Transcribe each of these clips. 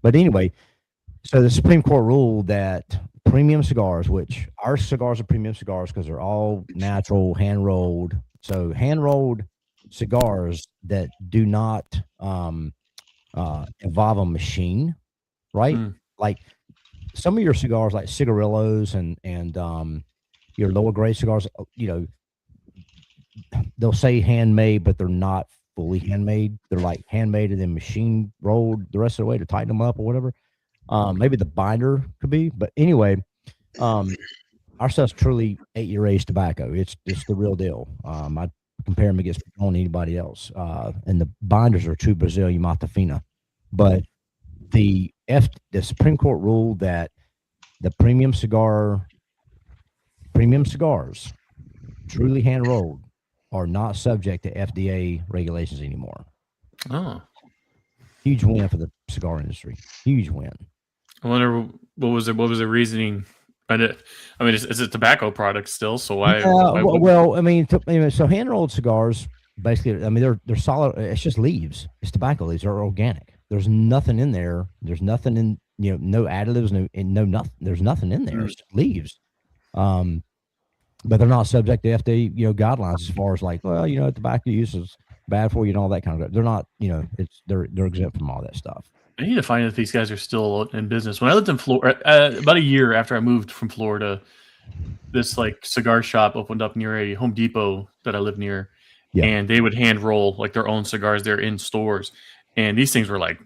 But anyway, so the Supreme Court ruled that premium cigars, which our cigars are premium cigars because they're all natural, hand rolled. So hand rolled cigars that do not involve a machine, right? Mm. Like some of your cigars, like cigarillos and your lower grade cigars, they'll say handmade, but they're not fully handmade. They're like handmade and then machine rolled the rest of the way to tighten them up or whatever. Maybe the binder could be, but anyway, um, our stuff's truly 8-year aged tobacco. It's the real deal. I compare them against on anybody else. And the binders are true Brazilian Mata Fina, but the Supreme Court ruled that the premium cigars, truly hand rolled, are not subject to FDA regulations anymore. Oh, Huge win for the cigar industry. Huge win. I wonder what was the reasoning. I mean, it's a tobacco product still, so why? Yeah, Why well, I mean, so hand rolled cigars, basically, I mean, they're solid. It's just leaves. It's tobacco leaves. They're organic. There's nothing in there. There's nothing in, no additives, no nothing. There's nothing in there. It's just leaves. But they're not subject to FDA, guidelines as far as like, well, tobacco use is bad for you and all that kind of. They're not, they're exempt from all that stuff. I need to find out if these guys are still in business. When I lived in Florida, about a year after I moved from Florida, this like cigar shop opened up near a Home Depot that I live near, and they would hand roll like their own cigars there in stores, and these things were like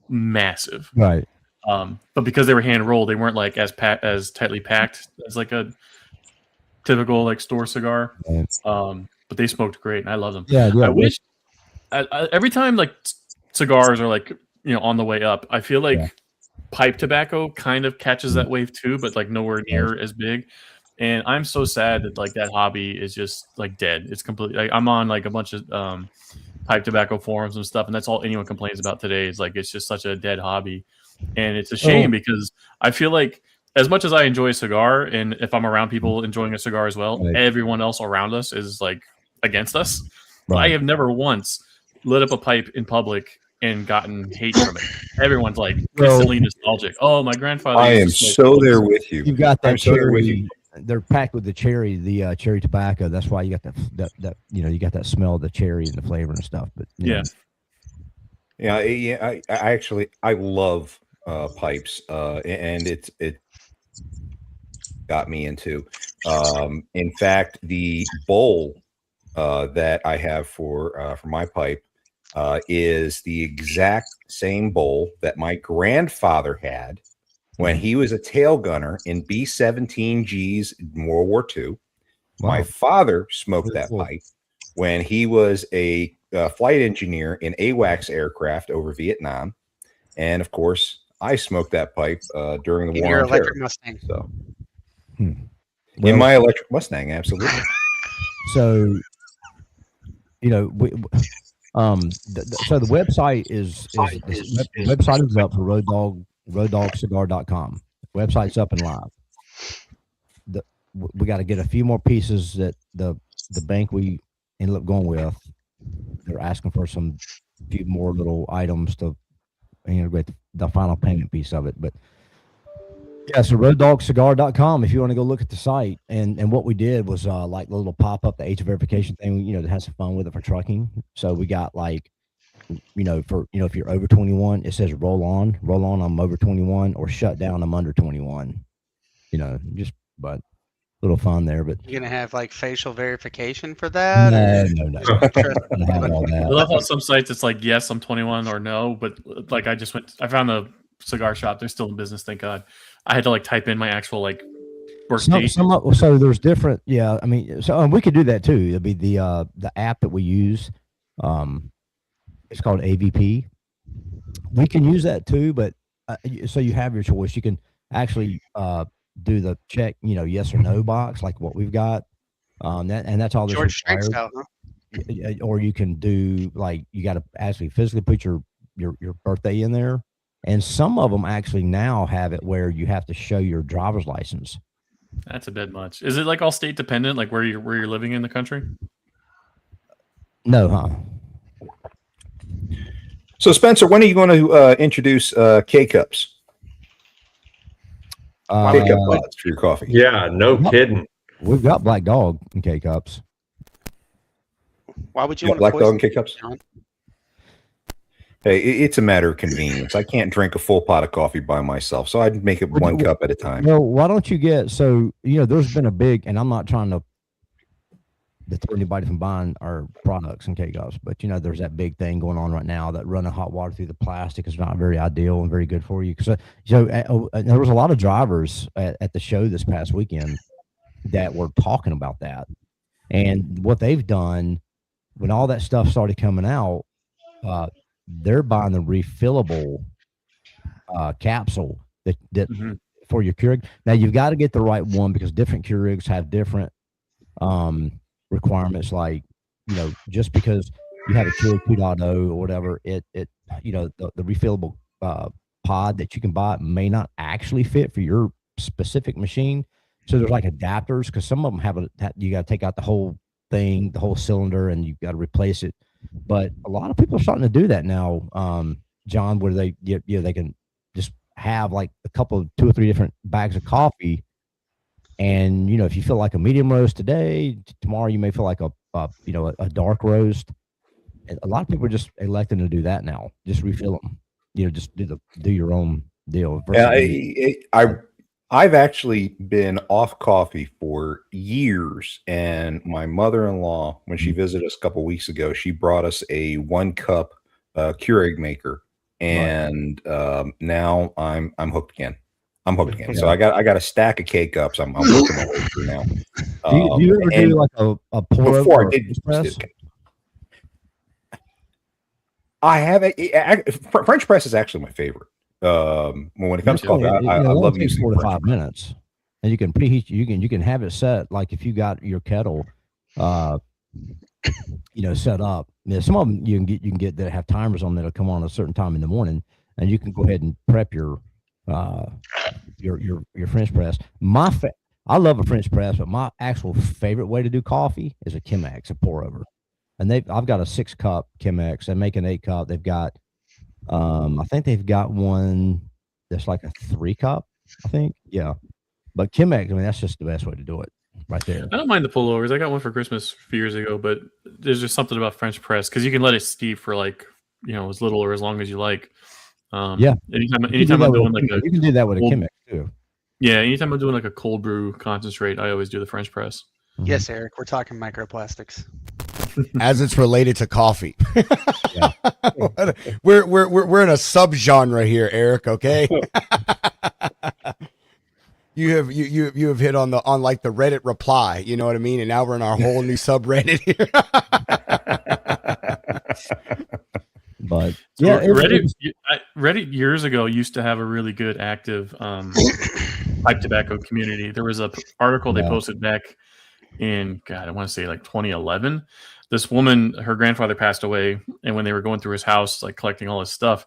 massive, right? But because they were hand rolled, they weren't like as tightly packed as like a typical like store cigar. But they smoked great, and I love them. Yeah, I wish every time like cigars are like on the way up, I feel like pipe tobacco kind of catches that wave too, but like nowhere near as big. And I'm so sad that like that hobby is just like dead. It's completely. Like, I'm on like a bunch of pipe tobacco forums and stuff, and that's all anyone complains about today. Is like it's just such a dead hobby, and it's a shame because I feel like as much as I enjoy a cigar, and if I'm around people enjoying a cigar as well, everyone else around us is like against us. Right. I have never once lit up a pipe in public and gotten hate from it. Everyone's like instantly nostalgic. Oh, my grandfather. I am so there with you. You've got that cherry. They're packed with the cherry tobacco. That's why you got that you got that smell of the cherry and the flavor and stuff. But yeah. I actually love pipes, and it got me into. In fact, the bowl that I have for my pipe is the exact same bowl that my grandfather had when he was a tail gunner in B-17Gs in World War II. Wow. My father smoked that pipe when he was a flight engineer in AWACS aircraft over Vietnam. And of course, I smoked that pipe during the war on terror. Mustang. So, in my electric Mustang, absolutely. So, so the website is up for RoadDogCigar.com. Website's up and live. We got to get a few more pieces that the bank we ended up going with. They're asking for some few more little items to integrate the final payment piece of it. But yeah, so RoadDogCigar.com if you want to go look at the site. And what we did was like the little pop up, the age verification thing, that has some fun with it for trucking. So we got like, if you're over 21, it says roll on, I'm over 21, or shut down, I'm under 21. But a little fun there. But you're gonna have like facial verification for that? No. I love how some sites it's like yes, I'm 21 or no, but like I found the cigar shop, they're still in business, thank God. I had to like type in my actual like work date. So there's different, yeah. I mean, so we could do that too. It'll be the app that we use. It's called AVP. We can use that too, but so you have your choice. You can actually do the check, yes or no box, like what we've got. That's all. George Strait out, huh? Or you can do like you got to actually physically put your birthday in there, and some of them actually now have it where you have to show your driver's license. That's a bit much. Is it like all state dependent, like where you're living in the country? No, huh? So Spencer, when are you going to introduce K-Cups? K-Cup pods for your coffee. Yeah, no kidding. We've got Black Dog in K-Cups. Why would you You want got to Black Dog poison and K-Cups? John? Hey, it's a matter of convenience. I can't drink a full pot of coffee by myself, so I'd make it one cup at a time. Well, why don't you get, so, there's been a big, and I'm not trying to deter anybody from buying our products and K-Cups, but, there's that big thing going on right now that running hot water through the plastic is not very ideal and very good for you. Because, there was a lot of drivers at the show this past weekend that were talking about that. And what they've done when all that stuff started coming out, they're buying the refillable capsule that for your Keurig. Now you've got to get the right one because different Keurigs have different requirements. Like, just because you have a Keurig 2.0 or whatever, the refillable pod that you can buy may not actually fit for your specific machine. So there's like adapters, because some of them have you got to take out the whole thing, the whole cylinder, and you've got to replace it. But a lot of people are starting to do that now, John, where they they can just have like a couple, 2 or 3 different bags of coffee. And, if you feel like a medium roast today, tomorrow you may feel like a dark roast. And a lot of people are just electing to do that now. Just refill them, just do your own deal. Yeah, I've actually been off coffee for years, and my mother-in-law, when she visited us a couple weeks ago, she brought us a 1-cup Keurig maker, and now I'm hooked again. So I got a stack of K-Cups. I'm looking my way through now. Do you ever do like a pour over? I have French press is actually my favorite. When it comes to coffee, I love using 4 to 5 minutes, and you can preheat. You can have it set like if you got your kettle, set up. Some of them you can get that have timers on that'll come on a certain time in the morning, and you can go ahead and prep your French press. I love a French press, but my actual favorite way to do coffee is a Chemex, a pour over. And I've got a 6-cup Chemex. They make an 8-cup. They've got, I think they've got one that's like a 3-cup. I think, yeah. But Chemex, that's just the best way to do it, right there. I don't mind the pullovers. I got one for Christmas a few years ago, but there's just something about French press because you can let it steep for like as little or as long as you like. Yeah. Anytime I'm doing you can do that with a Chemex too. Yeah, anytime I'm doing like a cold brew concentrate, I always do the French press. Yes, Eric, we're talking microplastics. As it's related to coffee. We're in a subgenre here, Eric, okay? You have hit on like the Reddit reply, you know what I mean? And now we're in our whole new subreddit here. But so yeah, Reddit years ago used to have a really good active pipe tobacco community. There was a article they posted back in I want to say like 2011. This woman, her grandfather passed away, and when they were going through his house, like collecting all his stuff,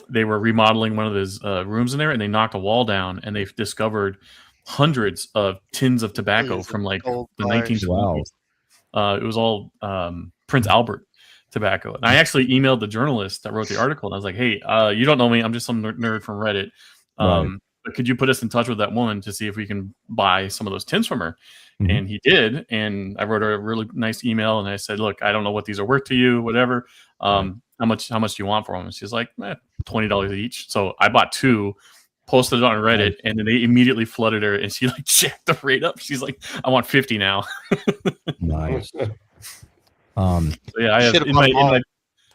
they were remodeling one of his rooms in there, and they knocked a wall down, and they've discovered hundreds of tins of tobacco from like the 1920s. Wow. It was all Prince Albert tobacco. And I actually emailed the journalist that wrote the article, and I was like, hey, you don't know me. I'm just some nerd from Reddit. But could you put us in touch with that woman to see if we can buy some of those tins from her? Mm-hmm. And he did. And I wrote her a really nice email, and I said, look, I don't know what these are worth to you, whatever. How much do you want for them? And she's like, $20 each. So I bought 2, posted it on Reddit, and then they immediately flooded her, and she like jacked the rate up. She's like, I want 50 now. Nice. So yeah, I have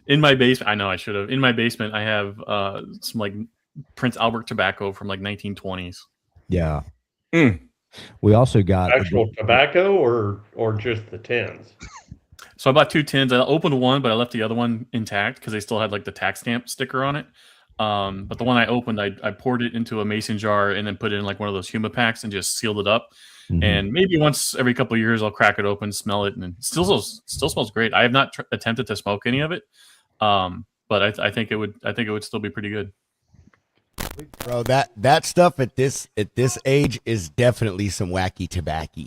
in my basement. I know I should have. In my basement, I have some like Prince Albert tobacco from like 1920s. Yeah. We also got actual tobacco or just the tins. So I bought 2 tins. I opened one, but I left the other one intact because they still had like the tax stamp sticker on it. But the one I opened, I poured it into a mason jar and then put it in like one of those Humapacks and just sealed it up. Mm-hmm. And maybe once every couple of years, I'll crack it open, smell it, and it still smells great. I have not attempted to smoke any of it, but I think it would still be pretty good. Bro, that stuff at this age is definitely some wacky tobacco.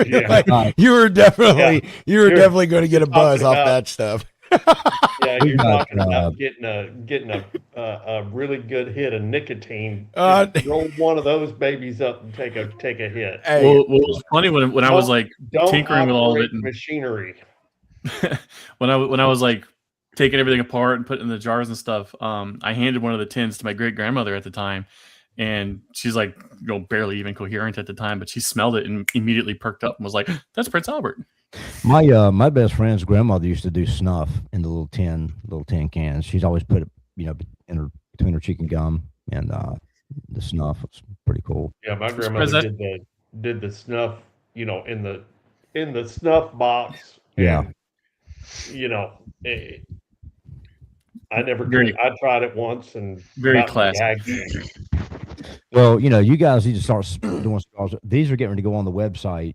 Yeah. Like, you were definitely going to get a buzz off that stuff. Yeah, We you're got, talking about getting a really good hit of nicotine. Uh, Just roll one of those babies up and take a hit. Hey, Well, it was funny when I was like Don't tinkering with all of it operate and machinery. when I was like taking everything apart and putting it in the jars and stuff, I handed one of the tins to my great grandmother at the time, and she's like, barely even coherent at the time, but she smelled it and immediately perked up and was like, "That's Prince Albert." My best friend's grandmother used to do snuff in the little tin cans. She's always put it, between her cheek and gum, and the snuff was pretty cool. Yeah, my Surprised grandmother that- did the snuff, in the snuff box. Yeah. And, I never Very- I tried it once and very about classy. gagged me. Well, you guys need to start doing cigars. These are getting ready to go on the website.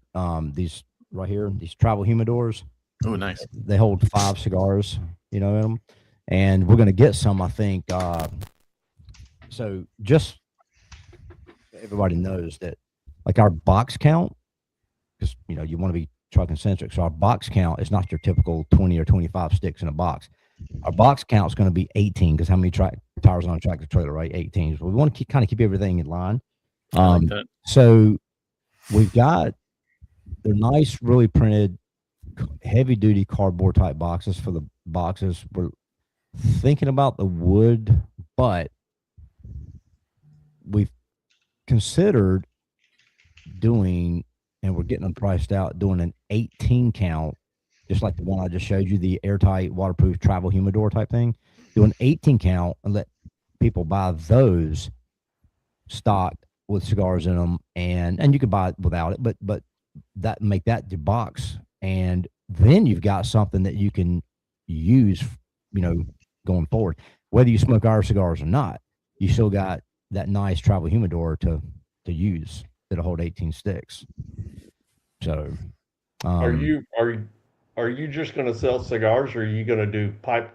These right here, these travel humidors. Oh, nice. They hold 5 cigars, in them, and we're going to get some. I think. So just so everybody knows that, like our box count, because you want to be trucking centric. So our box count is not your typical 20 or 25 sticks in a box. Our box count is going to be 18 because how many tires on a tractor trailer, right? 18. So we want to keep everything in line. I like that. So we've got they're nice, really printed, heavy duty cardboard type boxes for the boxes. We're thinking about the wood, but we've considered doing, and we're getting them priced out, doing an 18 count, just like the one I just showed you, the airtight, waterproof travel humidor type thing. Do an 18 count and let people buy those stocked with cigars in them, and you can buy it without it, but that make that the box, and then you've got something that you can use, going forward. Whether you smoke our cigars or not, you still got that nice travel humidor to use that'll hold 18 sticks. So, Are you just going to sell cigars, or are you going to do pipe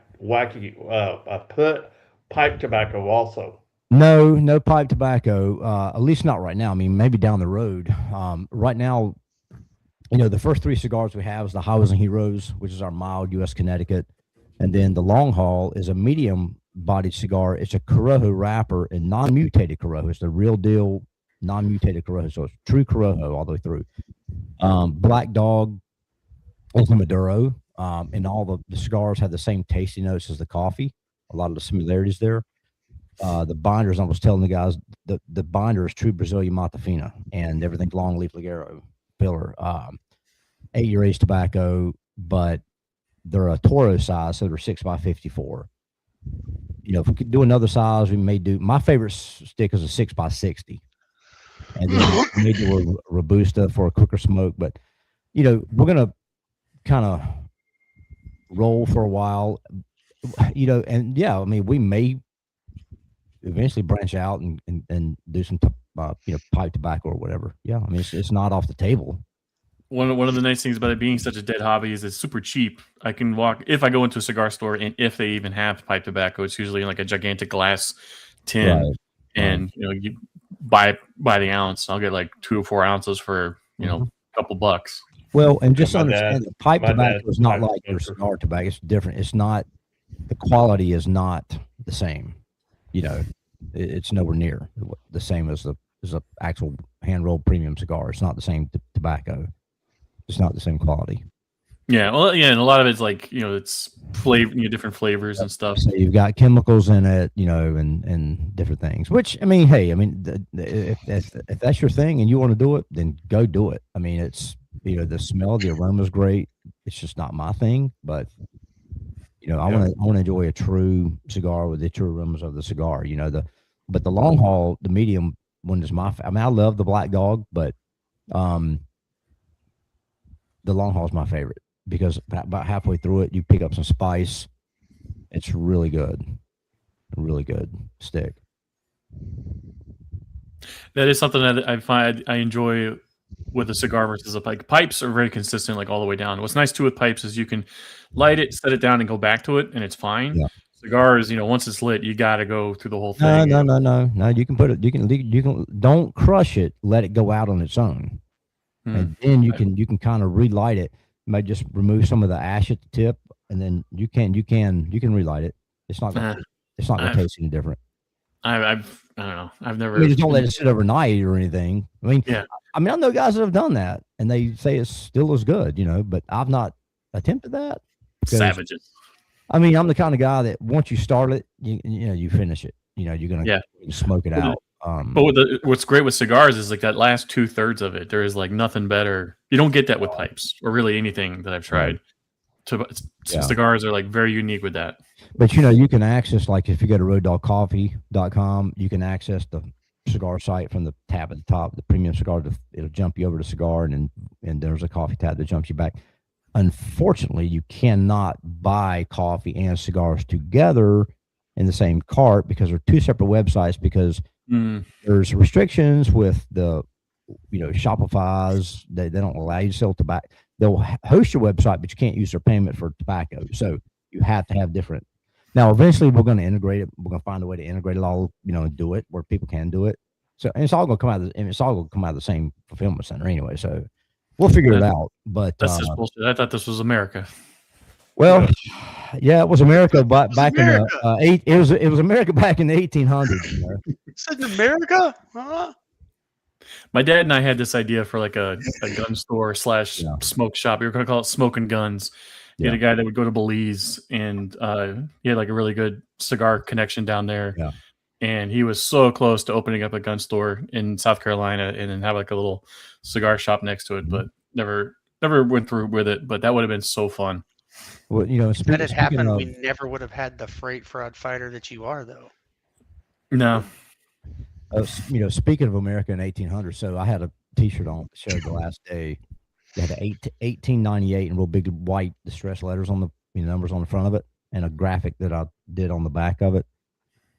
tobacco also? No pipe tobacco, at least not right now. I mean, maybe down the road. Right now, the first 3 cigars we have is the Highways and Heroes, which is our mild U.S. Connecticut. And then the Long Haul is a medium-bodied cigar. It's a Corojo wrapper and non-mutated Corojo. It's the real deal non-mutated Corojo. So it's true Corojo all the way through. Black Dog is the Maduro. And all the cigars have the same tasty notes as the coffee. A lot of the similarities there. The binders, I was telling the guys, the binder is true Brazilian Matafina, and everything's long leaf Ligero filler. 8-year age tobacco, but they're a Toro size, so they're 6x54. If we could do another size, we may do. My favorite stick is a 6x60, and then we may do a Robusta for a quicker smoke. But we're gonna kind of roll for a while, and yeah, I mean, we may eventually branch out and do some pipe tobacco or whatever. Yeah, I mean, it's not off the table. One of the nice things about it being such a dead hobby is it's super cheap. I can walk if I go into a cigar store, and if they even have pipe tobacco, it's usually in like a gigantic glass tin, Right. and you buy the ounce. I'll get like 2 or 4 ounces for a couple bucks. Well, and just My understand that pipe my tobacco dad- is not my like your sister. cigar tobacco. It's different. It's not, the quality is not the same. It's nowhere near the same as the actual hand rolled premium cigar. It's not the same tobacco. It's not the same quality. Yeah, well, yeah, and a lot of it's like it's flavor, different flavors and stuff. So you've got chemicals in it, and different things. Which, I mean, hey, I mean, if that's your thing and you want to do it, then go do it. I mean, it's the smell, the aroma is great. It's just not my thing, but I want to enjoy a true cigar with the true aromas of the cigar. But the Long Haul, the medium one is I mean, I love the Black Dog, but the Long Haul is my favorite because about halfway through it, you pick up some spice. It's really good stick. That is something that I find I enjoy with a cigar versus a pipe. Pipes are very consistent, like all the way down. What's nice too with pipes is you can light it, set it down, and go back to it, and it's fine. Yeah. Cigars, once it's lit, you got to go through the whole thing. No. You can put it. You can. Don't crush it. Let it go out on its own, and then you can kind of relight it. You might just remove some of the ash at the tip and then you can relight it. It's not gonna taste any different. I don't know. I've never. I mean, just don't let it sit overnight or anything. I mean, Yeah. I know guys that have done that, and they say it's still as good, but I've not attempted that. Savages. I mean, I'm the kind of guy that once you start it, you finish it. You're gonna smoke it out. But what's great with cigars is like that last 2/3 of it. There is like nothing better. You don't get that with pipes or really anything that I've tried. Cigars are like very unique with that. But you can access, like if you go to roaddogcoffee.com, you can access the cigar site from the tab at the top, the premium cigar. It'll jump you over to cigar, and there's a coffee tab that jumps you back. Unfortunately, you cannot buy coffee and cigars together in the same cart because they're two separate websites, because there's restrictions with the Shopify's. They don't allow you to sell tobacco. They'll host your website, but you can't use their payment for tobacco. So you have to have different. Now, eventually, we're going to integrate it. We're going to find a way to integrate it all, and do it where people can do it. So, and it's all going to come out of the same fulfillment center anyway. So we'll figure it out. But that's just bullshit. I thought this was America. Well, yeah, it was America, but back in the it was America back in the 1800s. It's in America, huh? My dad and I had this idea for like a gun store / smoke shop. We were going to call it Smoking Guns. He had a guy that would go to Belize, and he had like a really good cigar connection down there. Yeah. And he was so close to opening up a gun store in South Carolina and then have like a little cigar shop next to it, but never went through with it. But that would have been so fun. Well, if that had happened, we never would have had the freight fraud fighter that you are, though. No. Speaking of America in 1800, so I had a T-shirt on that showed the last day. They had 1898 and real big white distress letters on the numbers on the front of it, and a graphic that I did on the back of it.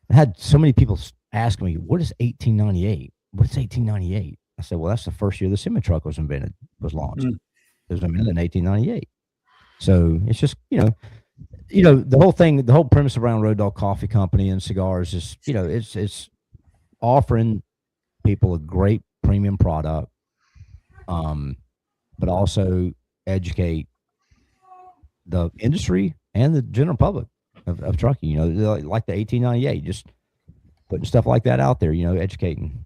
I had so many people ask me, "What is 1898? What's 1898?" I said, "Well, that's the first year the semi truck was launched. It was invented in 1898." So it's just the whole thing, the whole premise around Road Dog Coffee Company and cigars is it's offering people a great premium product, but also educate the industry and the general public of trucking. Like the 1898, just putting stuff like that out there. Educating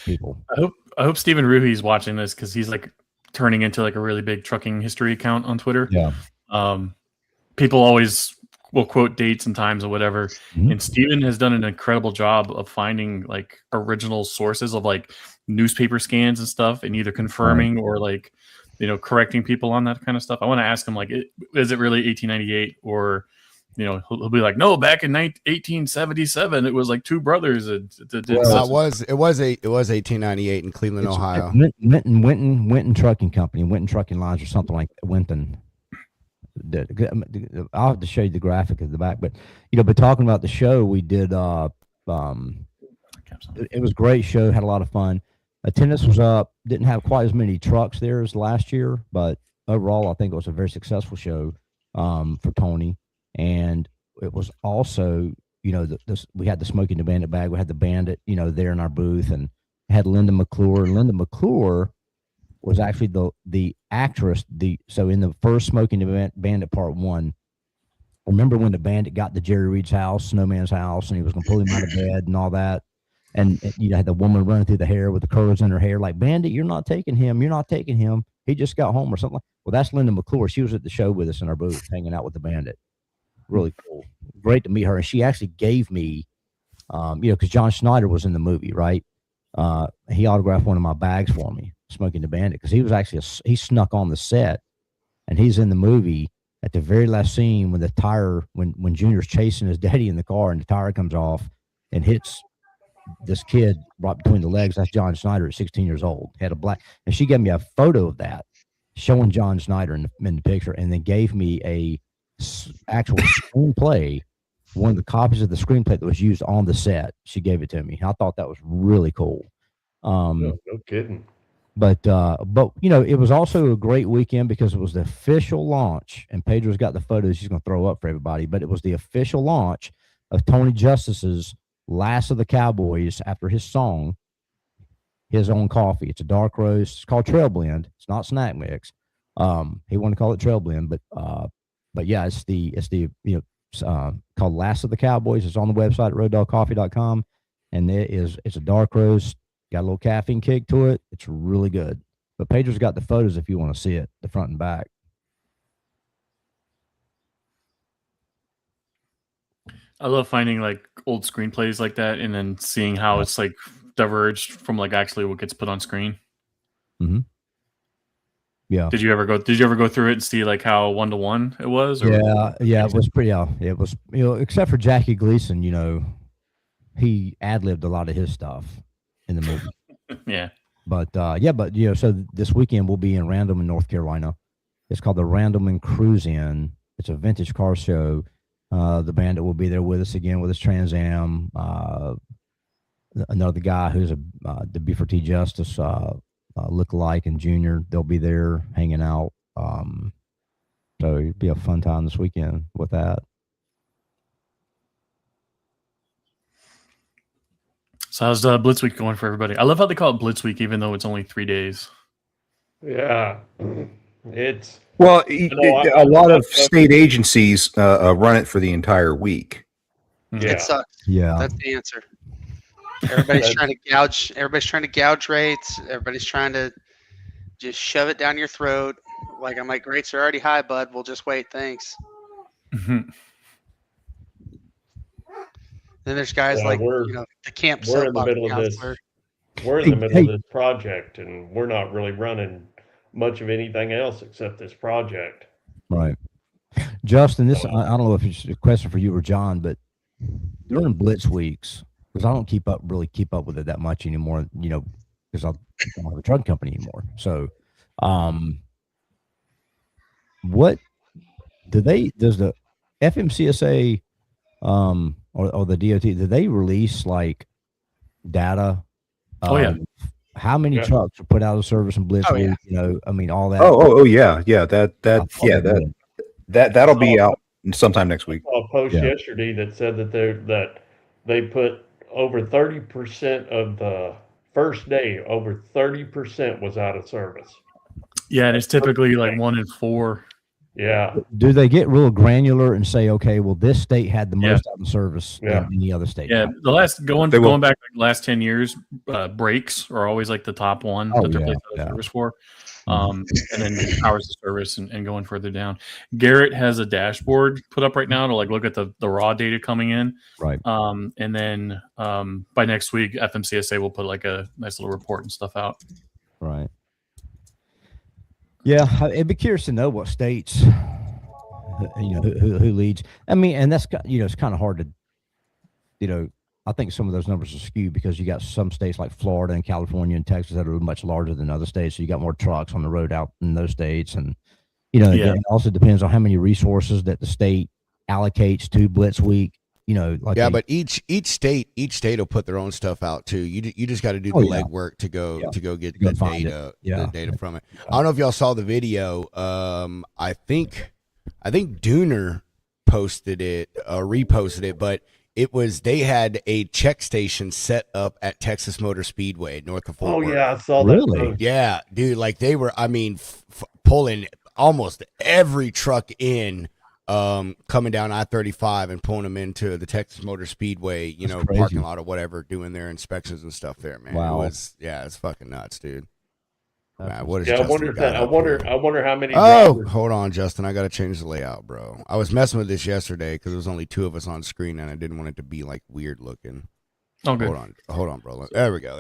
people. I hope Stephen Ruhi's watching this, because he's like turning into like a really big trucking history account on Twitter. Yeah. People always will quote dates and times or whatever. Mm-hmm. And Steven has done an incredible job of finding like original sources of like newspaper scans and stuff, and either confirming or like, correcting people on that kind of stuff. I want to ask him, like, is it really 1898? Or, he'll be like, no, back in 1877, it was like two brothers. It was 1898 in Cleveland, Ohio. Winton Trucking Company, Winton Trucking Lines, or something like that. Winton. I'll have to show you the graphic at the back, but but talking about the show we did, it was a great show, had a lot of fun. Attendance was up, didn't have quite as many trucks there as last year, but overall I think it was a very successful show for Tony. And it was also we had the Smoking the Bandit bag, we had the Bandit there in our booth, and had Linda McClure. Linda McClure was actually the actress. So in the first Smoking the Bandit Part 1, remember when the Bandit got to Jerry Reed's house, Snowman's house, and he was going to pull him out of bed and all that, and had the woman running through the hair with the curls in her hair, like, "Bandit, you're not taking him. He just got home," or something. Well, that's Linda McClure. She was at the show with us in our booth, hanging out with the Bandit. Really cool, great to meet her. And she actually gave me, because John Schneider was in the movie, right? He autographed one of my bags for me, Smoking the Bandit, because he was actually he snuck on the set, and he's in the movie at the very last scene when the tire, when Junior's chasing his daddy in the car, and the tire comes off and hits this kid right between the legs. That's John Schneider at 16 years old. Had a black, and she gave me a photo of that, showing John Schneider in the picture, and then gave me a actual screenplay, one of the copies of the screenplay that was used on the set. She gave it to me. I thought that was really cool. No kidding. But it was also a great weekend because it was the official launch, and Pedro's got the photos he's going to throw up for everybody, but it was the official launch of Tony Justice's Last of the Cowboys, after his song, his own coffee. It's a dark roast. It's called Trail Blend. It's not snack mix. He wanted to call it Trail Blend, but but yeah, it's the called Last of the Cowboys. It's on the website at roaddogcoffee.com, and it's a dark roast, got a little caffeine kick to it. It's really good. But Pedro's got the photos if you want to see it, the front and back. I love finding like old screenplays like that and then seeing how it's like diverged from like actually what gets put on screen. Mm-hmm. Yeah. Did you ever go through it and see like how 1-to-1 it was? Or Yeah, it was pretty. It was, except for Jackie Gleason, he ad-libbed a lot of his stuff in the movie. Yeah. But so this weekend we'll be in Random in North Carolina. It's called the Random and Cruise In. It's a vintage car show. The bandit will be there with us again with his Trans Am. Another guy who's the Buford T. Justice lookalike and Junior. They'll be there hanging out. So it'd be a fun time this weekend with that. So how's Blitz Week going for everybody? I love how they call it Blitz Week, even though it's only 3 days. Yeah, it's Well, a lot of state agencies run it for the entire week. yeah. It sucks. Yeah. That's the answer. Everybody's trying to gouge. Everybody's trying to gouge rates. Everybody's trying to just shove it down your throat. Like I'm like, rates are already high, bud. We'll just wait. Thanks. Then there's guys Yeah, like we're- the camp we're in the soapbox middle of this. counselor. We're in the middle Hey. of this project, and we're not really running much of anything else except this project. Right. Justin, I don't know if it's a question for you or John, but during Blitz weeks, because I don't keep up with it that much anymore, because I don't have a truck company anymore. So, what does the FMCSA or the DOT, do they release like data? Oh, yeah. How many Yeah. trucks are put out of service in Blitz Oh, week? yeah. All that. Oh yeah. That'll be Oh. out sometime next week. I saw a post Yeah. yesterday that said that they put over 30% of the first day, over 30% was out of service. Yeah, and it's typically like 1 in 4. Yeah. Do they get real granular and say, okay, well, this state had the Yeah. most out in service Yeah. than any other state? Yeah, the last going They will. back like the last 10 years, brakes are always like the top one Oh, that they're yeah, placed out of yeah. service for. And then hours of service and going further down. Garrett has a dashboard put up right now to like look at the raw data coming in. Right. And then by next week, FMCSA will put like a nice little report and stuff out. Right. Yeah, I'd be curious to know what states, who leads. I mean, and that's it's kind of hard to, I think some of those numbers are skewed because you got some states like Florida and California and Texas that are much larger than other states. So you got more trucks on the road out in those states, and Yeah. it also depends on how many resources that the state allocates to Blitz Week. But each state will put their own stuff out too. You just got to do the legwork to go get Go the find data Yeah. the data from it. I don't know if y'all saw the video. I think Dooner posted it or reposted it, but they had a check station set up at Texas Motor Speedway north of Fort Oh, Worth. yeah. I saw Really? that. Post. Yeah, dude, like they were, pulling almost every truck in, coming down I-35 and pulling them into the Texas Motor Speedway, That's crazy. parking lot or whatever, doing their inspections and stuff there, man. Wow. It's fucking nuts, dude. That's Man, what is Yeah, I Justin wonder if got that. I up wonder. here? I wonder how many. Oh, drivers- hold on, Justin. I got to change the layout, bro. I was messing with this yesterday because there was only 2 of us on screen and I didn't want it to be like weird looking. Oh, good. Hold on, bro. There we go.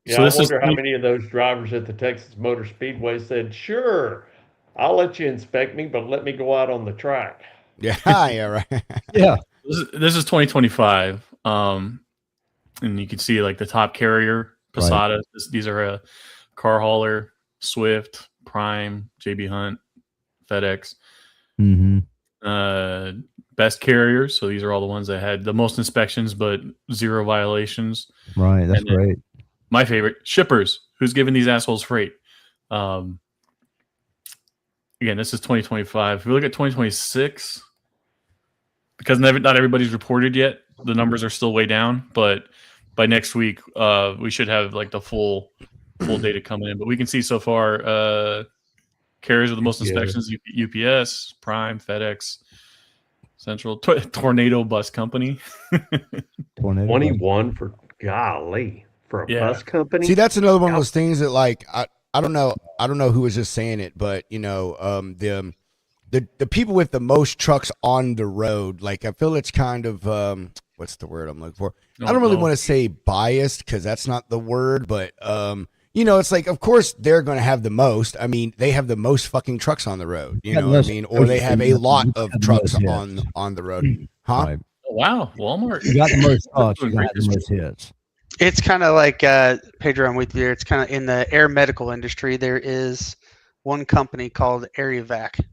Yeah, So I this is- wonder how many of those drivers at the Texas Motor Speedway said, "Sure, I'll let you inspect me, but let me go out on the track." Yeah, yeah, right. Yeah. This is 2025. And you can see like the top carrier, Posada. These are a car hauler, Swift, Prime, JB Hunt, FedEx. Mm-hmm. Best carriers. So these are all the ones that had the most inspections, but 0 violations. Right. That's And then- great. My favorite, shippers. Who's giving these assholes freight? Again, this is 2025. If we look at 2026, because not everybody's reported yet, the numbers are still way down. But by next week, we should have like the full data coming in. But we can see so far, Carriers with the most Yeah. inspections: UPS, Prime, FedEx, Central, Tornado Bus Company. Tornado. 21 for golly for a Yeah. bus company. See, that's another one of those things that like I don't know who was just saying it, but you know, the people with the most trucks on the road, like I feel it's kind of what's the word I'm looking for? I don't really want to say biased because that's not the word, but you know, it's like of course they're going to have the most. I mean, they have the most fucking trucks on the road. You know what I mean? Or they have a lot of trucks on the road. Huh? Right. Oh, wow, Walmart. You got the most trucks, you Great got the most hits. It's kind of like Pedro, I'm with you there. It's kind of in the air medical industry. There is one company called AreaVac,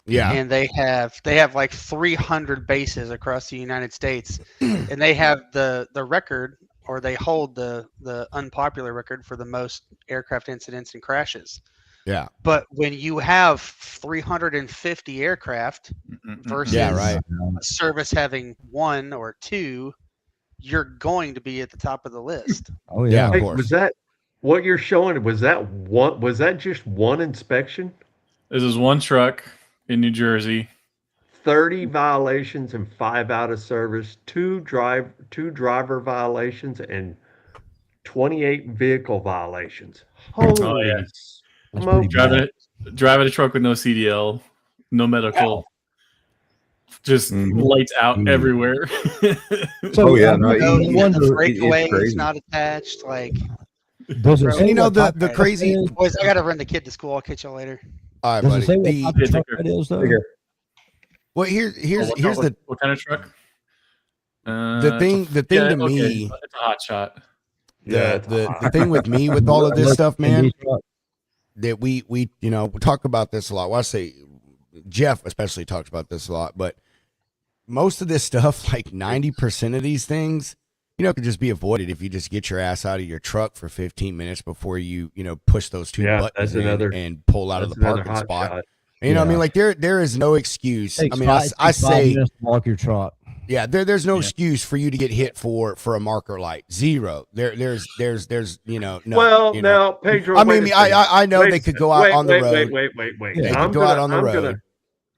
Yeah. and they have like 300 bases across the United States, and they have the record, or they hold the unpopular record for the most aircraft incidents and crashes. Yeah. But when you have 350 aircraft versus Yeah, right. a service having 1 or 2, you're going to be at the top of the list. Oh Yeah, yeah. of Hey, course. was that what you're showing? Was that just one inspection? This is one truck in New Jersey. 30 violations and 5 out of service, two driver violations and 28 vehicle violations. Holy yeah. That's smoke. pretty Driving a truck with no CDL, no medical, just Mhm. lights out Mm. everywhere. Oh, yeah, no, No, you the wonder- breakaway it's is crazy. not attached. Like, Does it And say you know what the type of crazy. truck it is? boys, I got to run the kid to school. I'll catch y'all later. All right, Does buddy. it say what The- type of Yeah, truck take it is though? Here. well, here's what, the what kind of truck? thing to me. It's a hot shot. Yeah, the thing with me with all of this stuff, man, These trucks- that we you know we talk about this a lot. Well, I say Jeff especially talks about this a lot, but most of this stuff, like 90% of these things, you know, could just be avoided if you just get your ass out of your truck for 15 minutes before you push those two Yeah, buttons that's another- and pull out of That's the another parking hot spot. shot. You know what I mean? Yeah. Like there is no excuse. I Takes mean, five- I takes 5 say, minutes to walk your truck. yeah, there's no Yeah. excuse for you to get hit for a marker light. Zero. There's no. Well, you know. now Pedro. I wait mean, a second. I know Wait they a could sec- go out wait, on the wait, road. Wait. They could go out on the road.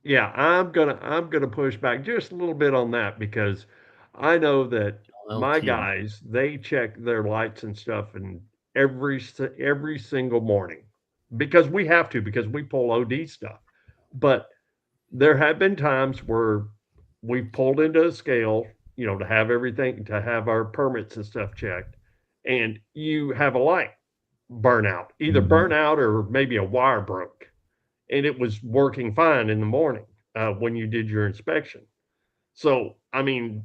I'm gonna push back just a little bit on that because I know that my LT. guys, they check their lights and stuff and every single morning because we have to, because we pull OD stuff. But there have been times where we pulled into a scale, to have everything, to have our permits and stuff checked, and you have a light burnout, either Mhm. burnout or maybe a wire broke, and it was working fine in the morning when you did your inspection. So, I mean,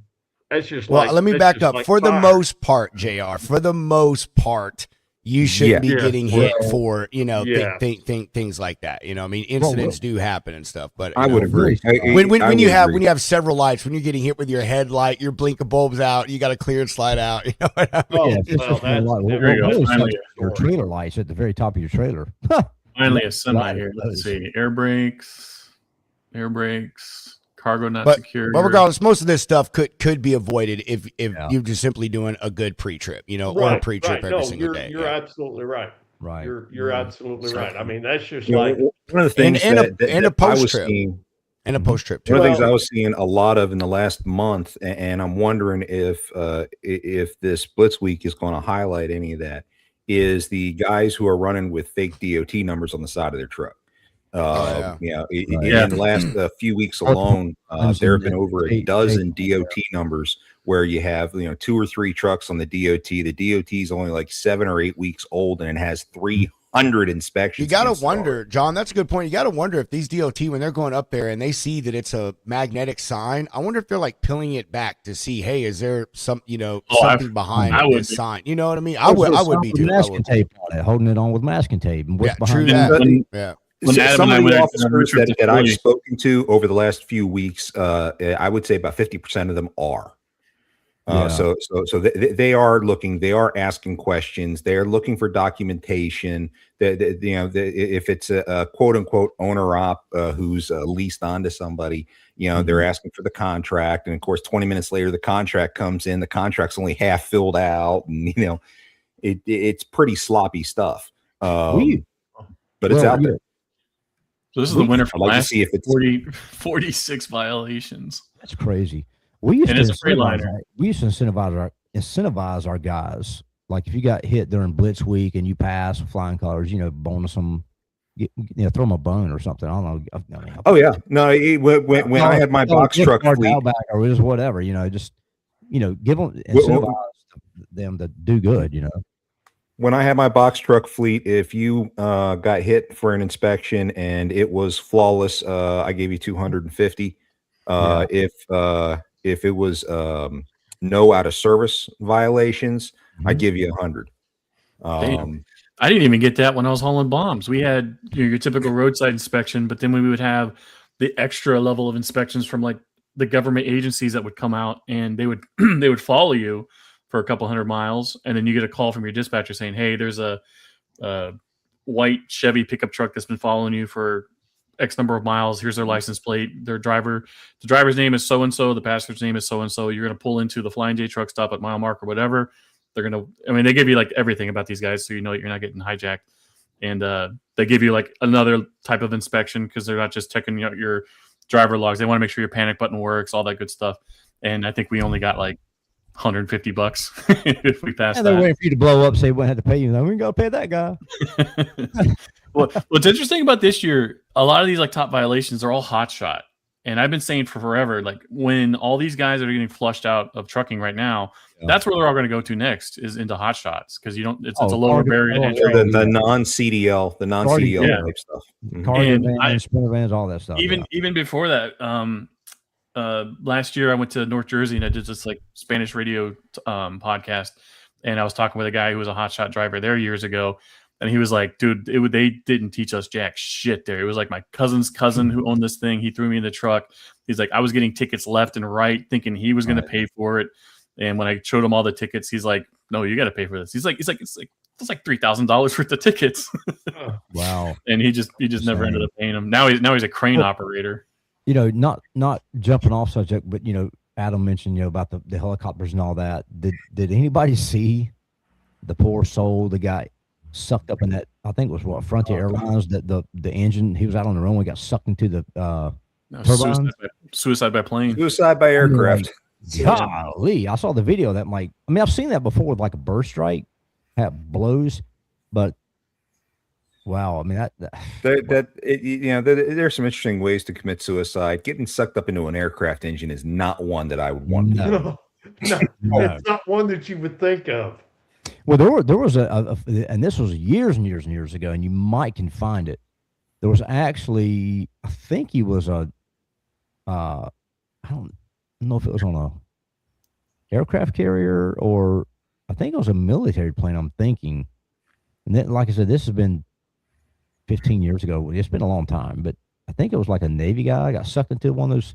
that's just Well, like. let me that's back just up. like For the fire. most part, JR, for the most part, you shouldn't be Yeah. getting hit Well, for, yeah. things like that. I mean, incidents do happen and stuff, but I would agree. when I you would have agree. when you have several lights, when you're getting hit with your headlight, your blinker bulb's out, you got to clear and slide out. You know what I mean? Oh, Yeah, it's well, just that's- like, there we go. really Finally, your trailer lights at the very top of your trailer. Finally, a semi Right, here. Let's those. see. Air brakes, cargo not But- secured. But regardless, most of this stuff could be avoided if Yeah. you're just simply doing a good pre-trip, or a Right, pre-trip every No, single day. You're yeah. absolutely right. Right. You're absolutely right. I mean, that's just You know, like. one of the things and a that post I was trip. seeing. And a post-trip too. One of the things Well- I was seeing a lot of in the last month, and I'm wondering if this Blitz Week is going to highlight any of that, is the guys who are running with fake DOT numbers on the side of their truck. Yeah. In the last few weeks alone, there have been over a dozen DOT numbers where you have 2 or 3 trucks on the DOT. The DOT is only like 7 or 8 weeks old, and it has 300 inspections. You got to against it wonder, already. John, that's a good point. You got to wonder if these DOT, when they're going up there and they see that it's a magnetic sign, I wonder if they're like peeling it back to see, hey, is there something behind I would this be. sign? You know what I mean? I would be with too. I masking would. tape on it, holding it on with masking tape. And what's Yeah, true behind that. When- Yeah. When Adam Some and I of the went officers road trip that to I've Philly. spoken to over the last few weeks, I would say about 50% of them are. Yeah. So they are looking, they are asking questions, they are looking for documentation. If it's a quote unquote owner op who's leased onto somebody, they're asking for the contract, and of course, 20 minutes later, the contract comes in. The contract's only half filled out, and it's pretty sloppy stuff. But it's out there. So this is the winner I'd from like to last see if it's 46 violations. That's crazy. We used And to it's a Freightliner. incentivize our guys. Like if you got hit during Blitz week and you pass flying colors, bonus them, throw them a bone or something. I don't know. I mean, Oh yeah, no. When I had my box truck fleet, back or just whatever, just give them incentivize them to do good. when I had my box truck fleet, if you got hit for an inspection and it was flawless, I gave you 250. Yeah. If it was no out of service violations, I Mhm. give you 100. Damn. I didn't even get that when I was hauling bombs. We had your typical roadside inspection, but then we would have the extra level of inspections from like the government agencies that would come out and they would they would follow you for a couple 100 miles, and then you get a call from your dispatcher saying, "Hey, there's a white Chevy pickup truck that's been following you for X number of miles. Here's their license plate. The driver's name is so and so. The passenger's name is so and so. You're going to pull into the Flying J truck stop at mile mark or whatever." They give you like everything about these guys, so you know you're not getting hijacked. And they give you like another type of inspection because they're not just checking out your driver logs. They want to make sure your panic button works, all that good stuff. And I think we only got like $150 if we passed And they're that. waiting for you to blow up, so they wouldn't have to pay you. We ain't got to pay that guy. Well, what's interesting about this year, a lot of these like top violations are all hot shot. And I've been saying for forever, like when all these guys are getting flushed out of trucking right now, that's where they're all going to go to next is into hot shots because it's a lower barrier to entry. The non-CDL, Yeah. type stuff. Mhm. Cargo And vans, sprinter vans, all that stuff. Even before that, last year I went to North Jersey and I did this like Spanish radio podcast, and I was talking with a guy who was a hotshot driver there years ago, and he was like, "Dude, they didn't teach us jack shit there. It was like my cousin's cousin who owned this thing. He threw me in the truck. He's like, I was getting tickets left and right, thinking he was going to pay for it, and when I showed him all the tickets, he's like, no, you got to pay for this. He's like, it's like $3,000 worth of tickets." Wow. And he just never ended up paying him. Now he's a crane operator. Not jumping off subject, but Adam mentioned about the helicopters and all that. Did anybody see the poor soul that got sucked up in that? I think it was Frontier Airlines, that the engine, he was out on the runway, got sucked into the turbine. Suicide by plane. Suicide by aircraft. Golly, I saw the video. That I've seen that before with like a burst strike that blows, but wow, I mean there's some interesting ways to commit suicide. Getting sucked up into an aircraft engine is not one that I would want to do. No, it's not one that you would think of. Well, there was and this was years and years and years ago, and you might can find it. There was actually, I think he was I don't know if it was on a aircraft carrier or I think it was a military plane. I'm thinking, and then, like I said, this has been 15 years ago. It's been a long time, but I think it was like a Navy guy got sucked into one of those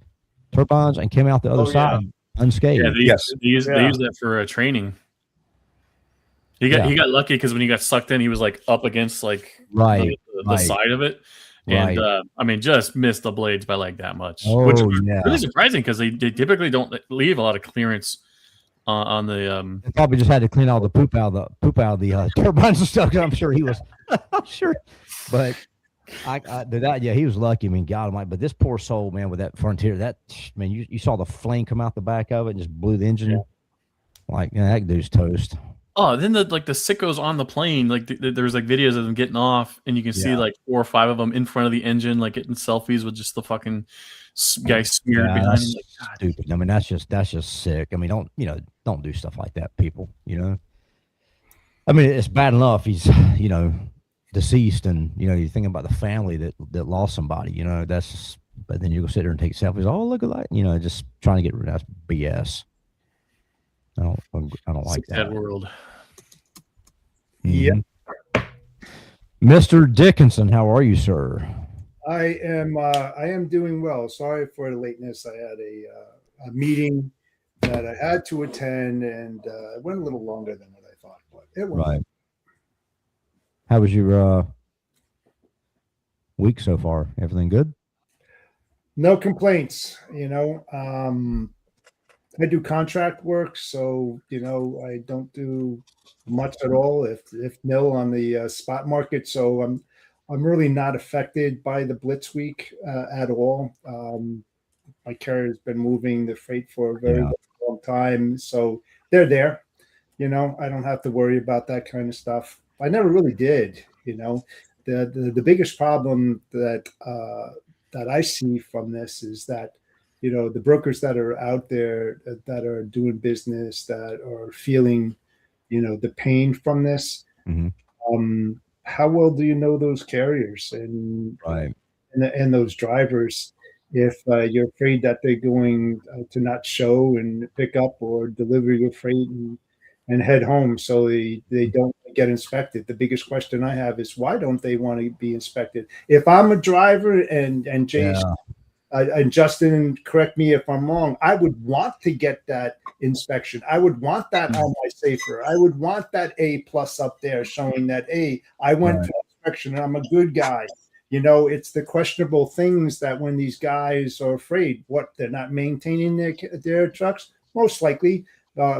turbines and came out the other side unscathed. Yeah, they use that for training. He got lucky because when he got sucked in, he was like up against like the side of it, and just missed the blades by like that much, which was really surprising because they typically don't leave a lot of clearance on the. They probably just had to clean all the poop out of the turbines and stuff. I'm sure he was, sure, but he was lucky. I mean, God Almighty, but this poor soul, man, with that Frontier, you saw the flame come out the back of it and just blew the engine. Yeah. That dude's toast. Oh, then the sickos on the plane, like there's like videos of them getting off, and you can see like 4 or 5 of them in front of the engine, like getting selfies with just the fucking guy smeared behind him. Like, stupid. I mean, that's just sick. I mean, don't do stuff like that, people. I mean, it's bad enough he's deceased, and you're thinking about the family that lost somebody. That's just, but then you go sit there and take selfies. Oh, look at that. Just trying to get rid of that BS. I don't like that. Sad world. Yeah. Mr. Dickinson, how are you, sir? I am doing well. Sorry for the lateness. I had a meeting that I had to attend, and it went a little longer than what I thought, but it went right. How was your week so far? Everything good? No complaints. I do contract work, so I don't do much at all, if nil, on the spot market. So I'm really not affected by the Blitz Week at all. My carrier's been moving the freight for a very Yeah. long time, so they're there. I don't have to worry about that kind of stuff. I never really did. The biggest problem that I see from this is that the brokers that are out there that are doing business that are feeling the pain from this. Mhm. How well do you know those carriers and Right. and those drivers? If you're afraid that they're going to not show and pick up or deliver your freight and head home so they don't get inspected. The biggest question I have is why don't they want to be inspected? If I'm a driver and Jay Yeah. and Justin, correct me if I'm wrong, I would want to get that inspection. I would want that on my safer. I would want that A+ up there showing that, hey, I went Right. for inspection and I'm a good guy. It's the questionable things that when these guys are afraid, they're not maintaining their trucks, most likely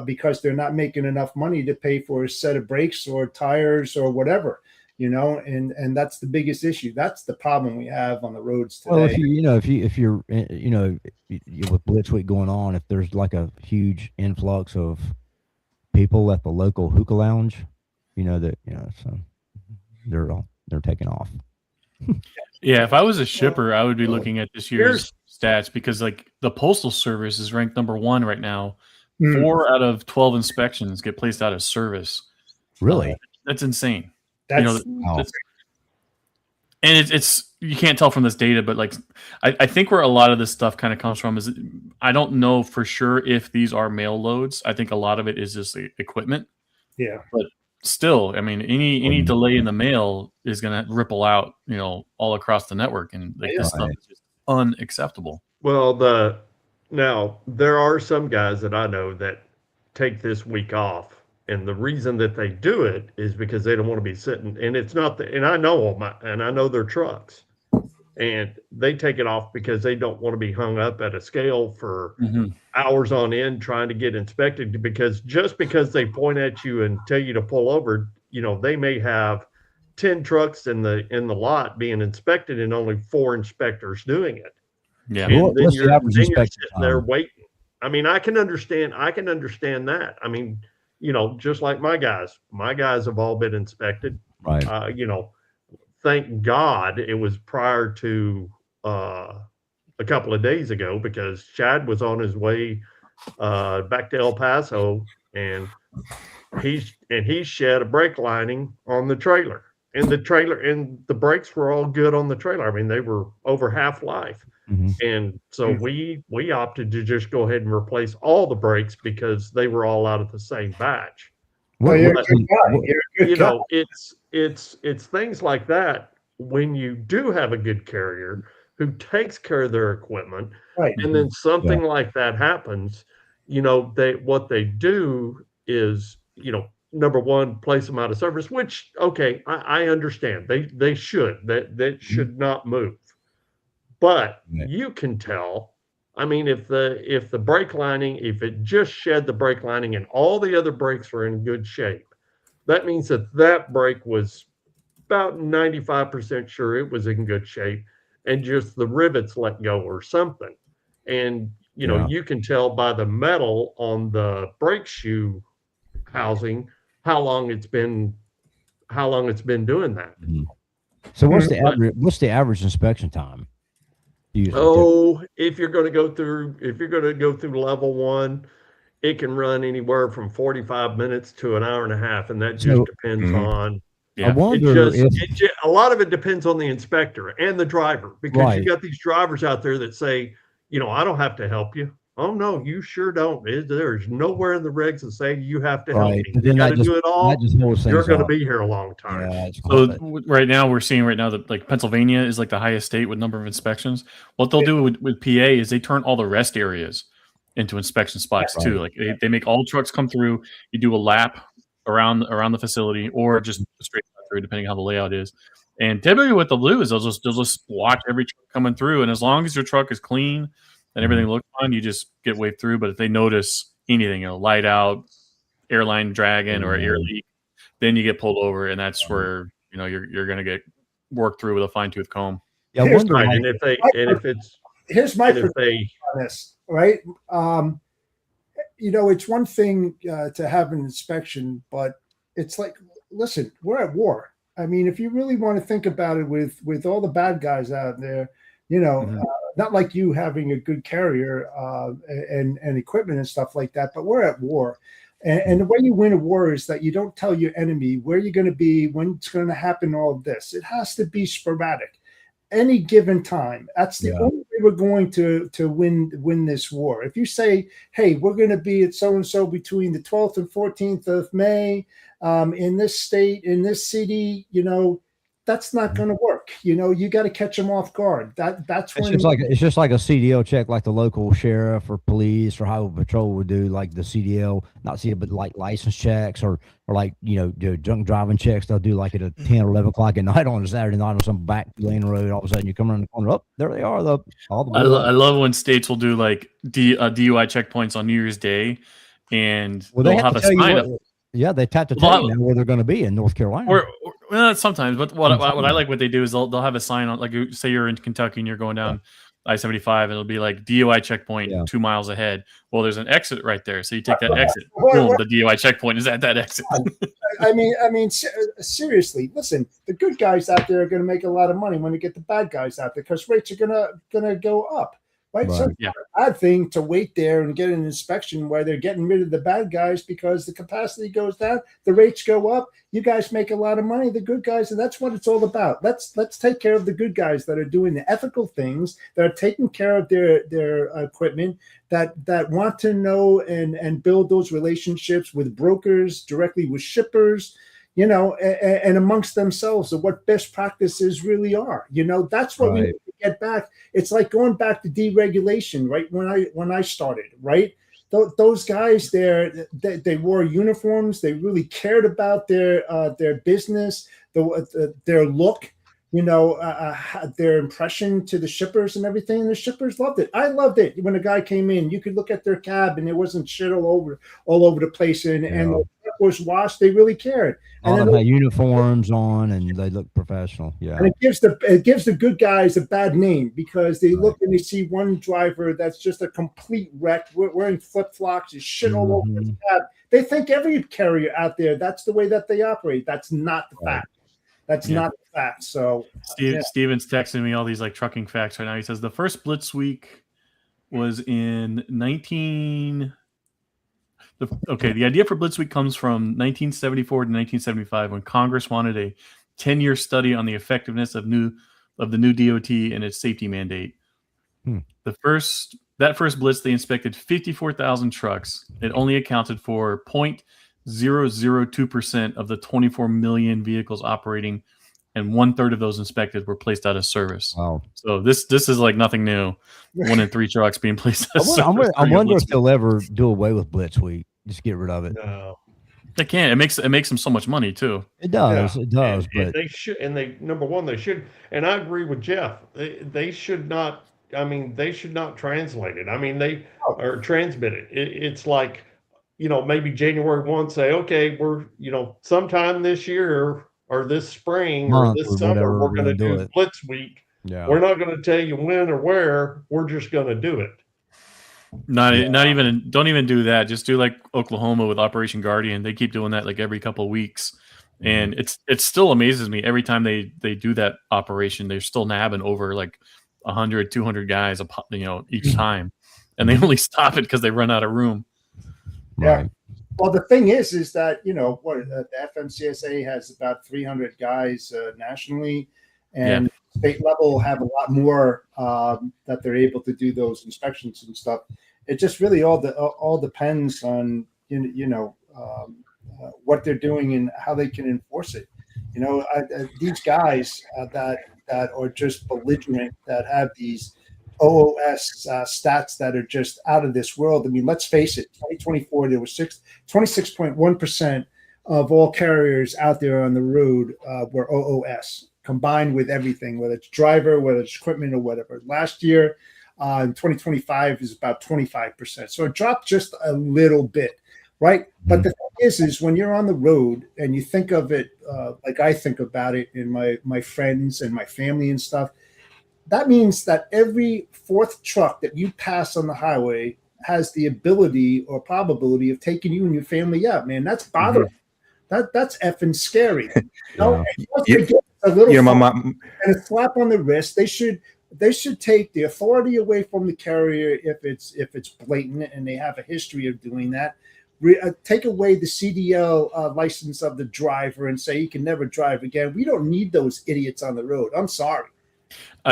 because they're not making enough money to pay for a set of brakes or tires or whatever. And that's the biggest issue. That's the problem we have on the roads today. Well, if you're with Blitz Week going on, if there's like a huge influx of people at the local hookah lounge, so they're taking off. Yeah, if I was a shipper, I would be looking at this year's stats because like the Postal Service is ranked number 1 right now. 4 out of 12 inspections get placed out of service. Really? That's insane. That's Wow. And it's you can't tell from this data, but like I think where a lot of this stuff kind of comes from is I don't know for sure if these are mail loads. I think a lot of it is just the equipment. yeah. But still, I mean, any delay in the mail is going to ripple out, all across the network, and like this stuff is just unacceptable. Well, now there are some guys that I know that take this week off, and the reason that they do it is because they don't want to be sitting. And it's not and I know them, and I know their trucks, and they take it off because they don't want to be hung up at a scale for hours on end trying to get inspected. Because just because they point at you and tell you to pull over, they may have 10 trucks in the lot being inspected and only 4 inspectors doing it. Yeah. And What- then what's the you're average sitting inspection there time? waiting. I mean, I can understand that. I mean, just like my guys have all been inspected. Right. Thank God it was prior to a couple of days ago, because Chad was on his way back to El Paso, and he shed a brake lining on the trailer, and the brakes were all good on the trailer. I mean, they were over half life. Mhm. And so we opted to just go ahead and replace all the brakes because they were all out of the same batch. Well, you're a What- good guy. what- You're a good guy. It's things like that when you do have a good carrier who takes care of their equipment, Right. and then something like that happens, what they do is, number one, place them out of service, which, okay, I understand. They should. That should not move. But Right. you can tell. I mean, if the brake lining, if it just shed the brake lining and all the other brakes were in good shape, that means that brake was about 95% sure it was in good shape, and just the rivets let go or something. And Yeah. you can tell by the metal on the brake shoe housing how long it's been doing that. So what's the average inspection time? Usually? Oh, if you're going to go through level 1, it can run anywhere from 45 minutes to an hour and a half, and that just So- depends Mhm. on. Yeah. I wonder if A lot of it depends on the inspector and the driver, because Right. you got these drivers out there that say, I don't have to help you. Oh no, you sure don't. There's nowhere in the regs that say you have to help right, me. but You then got that to just do it all. that just holds You're things going to up. be here a long time. Yeah, it's So called right now we're seeing that like Pennsylvania is like the highest state with number of inspections. What they'll do with PA is they turn all the rest areas into inspection spots too. Like they make all trucks come through. You do a lap around the facility, or just straight through, depending how the layout is. And typically what they'll do is they'll just watch every truck coming through, and as long as your truck is clean and everything looks fine, you just get waved through. But if they notice anything, light out, airline dragging, or air leak, then you get pulled over, and that's where you're going to get worked through with a fine tooth comb. Yeah, I Here's wonder. Right, Like, and if it's Here's my and if perspective they on this, right? It's one thing to have an inspection, but it's like, listen, we're at war. I mean, if you really want to think about it, with all the bad guys out there, Mhm. not like you having a good carrier and equipment and stuff like that, but we're at war. And the way you win a war is that you don't tell your enemy where you're going to be, when it's going to happen, all of this. It has to be sporadic. Any given time. That's the Yeah. only way we're going to win this war. If you say, "Hey, we're going to be at so and so between the 12th and 14th of May in this state, in this city," that's not going to work. You got to catch them off guard. That's it's when just like a CDL check, like the local sheriff or police or highway patrol would do, like the CDL, not CDL, but like license checks or like the drunk driving checks. They'll do like at 10 or 11 o'clock at night on a Saturday night on some back lane road. All of a sudden, you come around the corner, up there they are. All the I love when states will do like DUI checkpoints on New Year's Day, and well, they they'll have have to a tell you sign what, up. yeah, they have to Well, tell you now where they're going to be in North Carolina. Or sometimes, but what I Sometimes. like what they do is they'll have a sign on, like say you're in Kentucky and you're going down I-75, and it'll be like DUI checkpoint Yeah. 2 miles ahead. Well, there's an exit right there, so you take that exit. Well, Boom, the DUI checkpoint is at that exit. I mean, seriously, listen, the good guys out there are going to make a lot of money when they get the bad guys out there, because rates are gonna go up, right? So Right. it's Yeah. not a bad thing to wait there and get an inspection where they're getting rid of the bad guys, because the capacity goes down, the rates go up, you guys make a lot of money, the good guys, and that's what it's all about. Let's take care of the good guys that are doing the ethical things, that are taking care of their equipment, that want to know and build those relationships with brokers, directly with shippers, and amongst themselves, of what best practices really are. That's what we Right. need to get back. It's like going back to deregulation, right? When I started, right? Those guys there, they wore uniforms. They really cared about their business, their look, their impression to the shippers and everything. And the shippers loved it. I loved it when a guy came in. You could look at their cab and it wasn't shit all over the place, and the truck was washed. They really cared. All And of then them had uniforms on and they look professional. Yeah. and it gives the good guys a bad name, because they look and they see one driver that's just a complete wreck, wearing flip flops, and shit all over his cab. They think every carrier out there, that's the way that they operate. That's not the fact. That's Yeah. not the fact. So Steven's texting me all these like trucking facts right now. He says the first Blitz week was in the idea for Blitz Week comes from 1974 to 1975, when Congress wanted a 10-year study on the effectiveness of the new DOT and its safety mandate. That first Blitz, they inspected 54,000 trucks. It only accounted for 0.002% of the 24 million vehicles operating, and 1/3 of those inspected were placed out of service. Wow. So this is like nothing new. 1 in 3 trucks being placed out of service. I wonder if they'll ever do away with Blitz Week. Just get rid of it. no. They can. It makes them so much money too. It does. Yeah. It does. And But they should, and they number one, they should, and I agree with Jeff. They should not. I mean, they should not translate it. I mean, they or transmit it. It's like, maybe January 1 say, okay, we're sometime this year or this spring or Month this or summer whatever, we're we're going to gonna do do it. Blitz Week. yeah. We're not going to tell you when or where. We're just going to do it. Not even. Don't even do that. Just do like Oklahoma with Operation Guardian. They keep doing that like every couple of weeks, and it still amazes me every time they do that operation. They're still nabbing over like 100, 200 guys, each time, and they only stop it because they run out of room. Right. well, the thing is that the FMCSA has about 300 guys nationally, and state level have a lot more that they're able to do those inspections and stuff. It just really all depends on what they're doing and how they can enforce it. These guys that are just belligerent, that have these OOS stats that are just out of this world. I mean, let's face it, 2024, there was 26.1% of all carriers out there on the road were OOS, combined with everything, whether it's driver, whether it's equipment or whatever. Last year, in 2025, is about 25%. So it dropped just a little bit. right? But the thing is when you're on the road and you think of it like I think about it in my friends and my family and stuff, that means that every fourth truck that you pass on the highway has the ability or probability of taking you and your family out, man. That's bothering. That's effing scary. You know? And once they get a little and a slap on the wrist, they should take the authority away from the carrier if it's blatant and they have a history of doing that. Take away the CDL license of the driver and say he can never drive again. We don't need those idiots on the road. I'm sorry.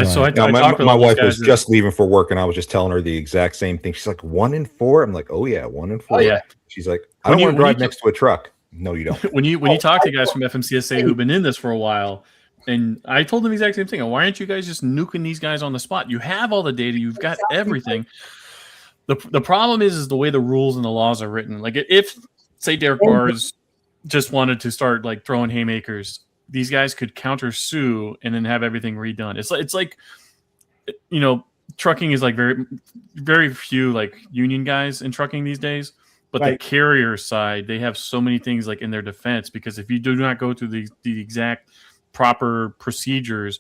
So I my talked with my all those wife was guys just leaving for work, and I was just telling her the exact same thing. She's like, 1 in 4. I'm like, oh yeah, 1 in 4. Oh, yeah. She's like, I don't want to drive next to a truck. No, you don't. when you talk to guys from FMCSA who've been in this for a while, and I told them the exact same thing. Why aren't you guys just nuking these guys on the spot? You have all the data. You've got everything. The problem is the way the rules and the laws are written. Like if say Derek Bars just wanted to start like throwing haymakers, these guys could counter sue and then have everything redone. It's like, you know, trucking is like very few like union guys in trucking these days. But the carrier side, they have so many things like in their defense, because if you do not go through the exact proper procedures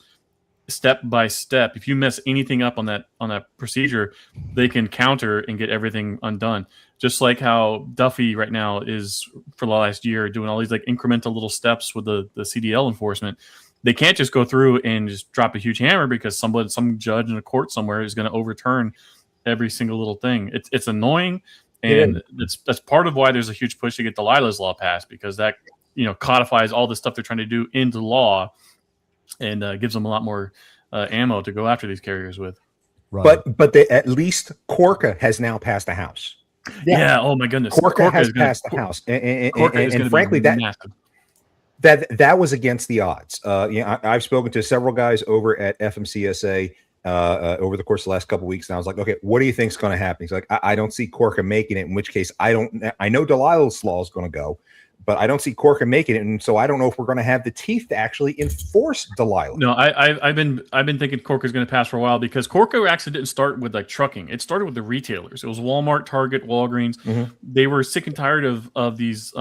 step by step, if you mess anything up on that procedure, they can counter and get everything undone. Just like how Duffy right now is for the last year doing all these like incremental little steps with the CDL enforcement. They can't just go through and just drop a huge hammer because some judge in a court somewhere is going to overturn every single little thing. It's annoying. And that's part of why there's a huge push to get the Lila's Law passed, because that, you know, codifies all the stuff they're trying to do into law and gives them a lot more ammo to go after these carriers with. Right. But at least Corca has now passed the House. Yeah. Oh my goodness. Corca has passed the House, and frankly, that was against the odds. I've spoken to several guys over at FMCSA over the course of the last couple of weeks, and I was like, okay, what do you think is going to happen? He's like, I don't see Corca making it, in which case I know Delilah's Law is going to go, but I don't see Corca making it, and so I don't know if we're going to have the teeth to actually enforce Delilah. No, I've been thinking Corca is going to pass for a while, because Corca actually didn't start with like trucking. It started with the retailers. It was Walmart, Target, Walgreens. Mm-hmm. They were sick and tired of these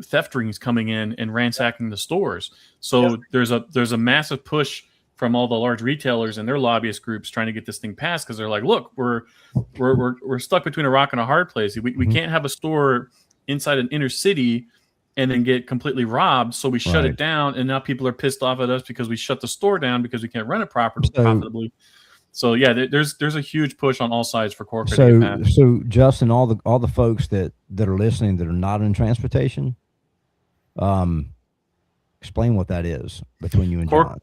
theft rings coming in and ransacking the stores. So there's a massive push from all the large retailers and their lobbyist groups trying to get this thing passed, because they're like, look, we're stuck between a rock and a hard place. We can't have a store inside an inner city and then get completely robbed. So we shut it down, and now people are pissed off at us because we shut the store down because we can't run it profitably. So yeah, there's a huge push on all sides for corporate. So Justin, all the folks that are listening that are not in transportation, explain what that is between you and John.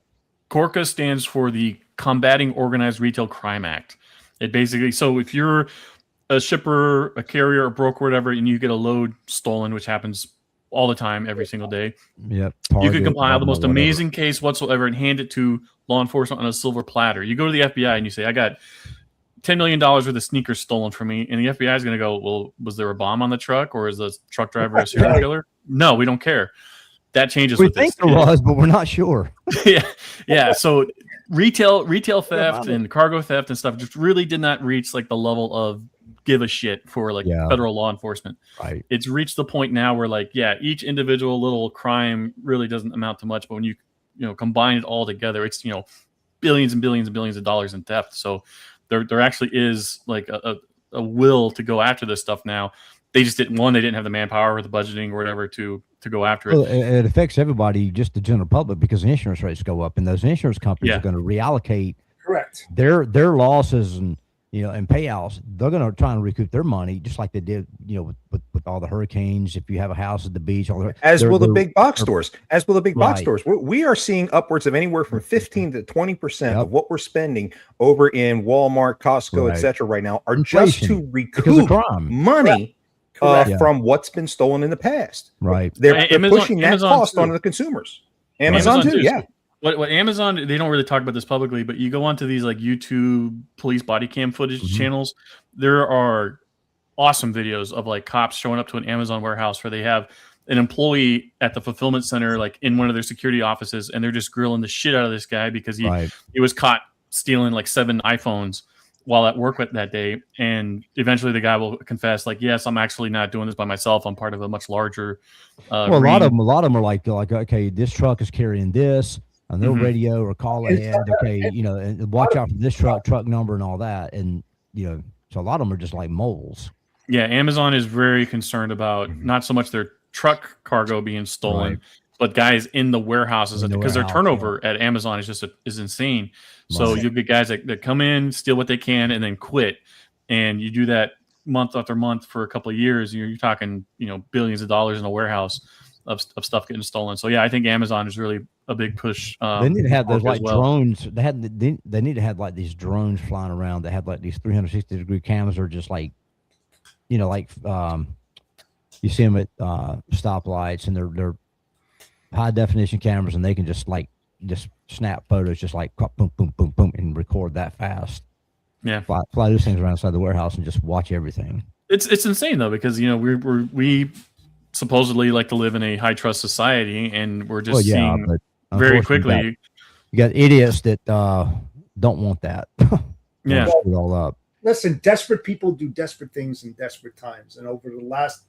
CORCA stands for the Combating Organized Retail Crime Act. It basically, so if you're a shipper, a carrier, a broker, whatever, and you get a load stolen, which happens all the time, every single day, you can compile the most amazing case whatsoever and hand it to law enforcement on a silver platter. You go to the FBI and you say, I got $10 million worth of sneakers stolen from me. And the FBI is going to go, well, was there a bomb on the truck, or is the truck driver a serial killer? No, we don't care. That changes. We think there was, but we're not sure. Yeah. So retail theft and cargo theft and stuff just really did not reach like the level of give a shit for like federal law enforcement. Right. It's reached the point now where like, each individual little crime really doesn't amount to much, but when you combine it all together, it's, billions and billions and billions of dollars in theft. So there actually is like a will to go after this stuff now. They just didn't have the manpower or the budgeting or whatever to go after it. Well, it affects everybody, just the general public, because the insurance rates go up, and those insurance companies are going to reallocate their losses and payouts. They're going to try and recoup their money, just like they did with all the hurricanes. If you have a house at the beach, as will the big box stores. We are seeing upwards of anywhere from 15 to 20% of what we're spending over in Walmart, Costco, etc. right now are just to recoup money. From what's been stolen in the past. Right. They're pushing that cost onto the consumers. Amazon too, yeah. What Amazon, they don't really talk about this publicly, but you go onto these like YouTube police body cam footage channels, there are awesome videos of like cops showing up to an Amazon warehouse where they have an employee at the fulfillment center, like in one of their security offices, and they're just grilling the shit out of this guy because he was caught stealing like 7 iPhones while at work with that day, and eventually the guy will confess, like, yes, I'm actually not doing this by myself. I'm part of a much larger. Well, a lot of them are like, okay, this truck is carrying this, and they'll Mhm. radio or call ahead. Okay, and watch out for this truck number and all that, and so a lot of them are just like moles. Yeah, Amazon is very concerned about not so much their truck cargo being stolen, Right. but guys in the warehouses, In the because their warehouse, turnover at Amazon is just is insane. So Right. you get guys that come in, steal what they can, and then quit. And you do that month after month for a couple of years. You're talking, billions of dollars in a warehouse of stuff getting stolen. So yeah, I think Amazon is really a big push. They need to have those as like well. drones. They need to have like these drones flying around that have like these 360-degree cameras, or just like, you see them at stoplights, and they're high definition cameras, and they can just snap photos, just like boom, boom, boom, boom, and record that fast. Yeah. Fly those things around inside the warehouse and just watch everything. It's insane though, because we supposedly like to live in a high trust society, and we're just seeing but very unfortunately, quickly. you got idiots that don't want that. Yeah. Screw it all up. Listen, desperate people do desperate things in desperate times, and over the last,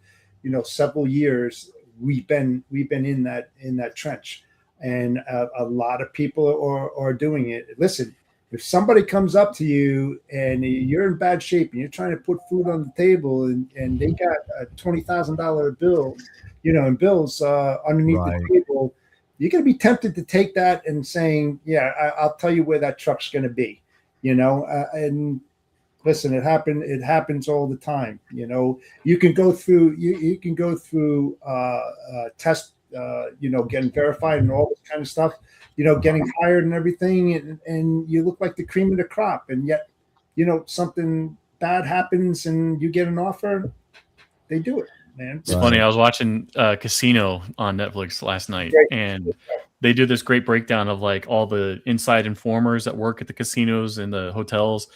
several years, we've been in that trench, and a lot of people are doing it. Listen, if somebody comes up to you and you're in bad shape and you're trying to put food on the table, and they got a $20,000 bill, and bills underneath Right. the table, you're going to be tempted to take that and saying, "Yeah, I'll tell you where that truck's going to be," and listen, it happens all the time. You can go through test, getting verified and all this kind of stuff, getting hired and everything, and you look like the cream of the crop, and yet, something bad happens and you get an offer, they do it, man. It's funny. I was watching Casino on Netflix last night, Right. and they do this great breakdown of like all the inside informers that work at the casinos and the hotels.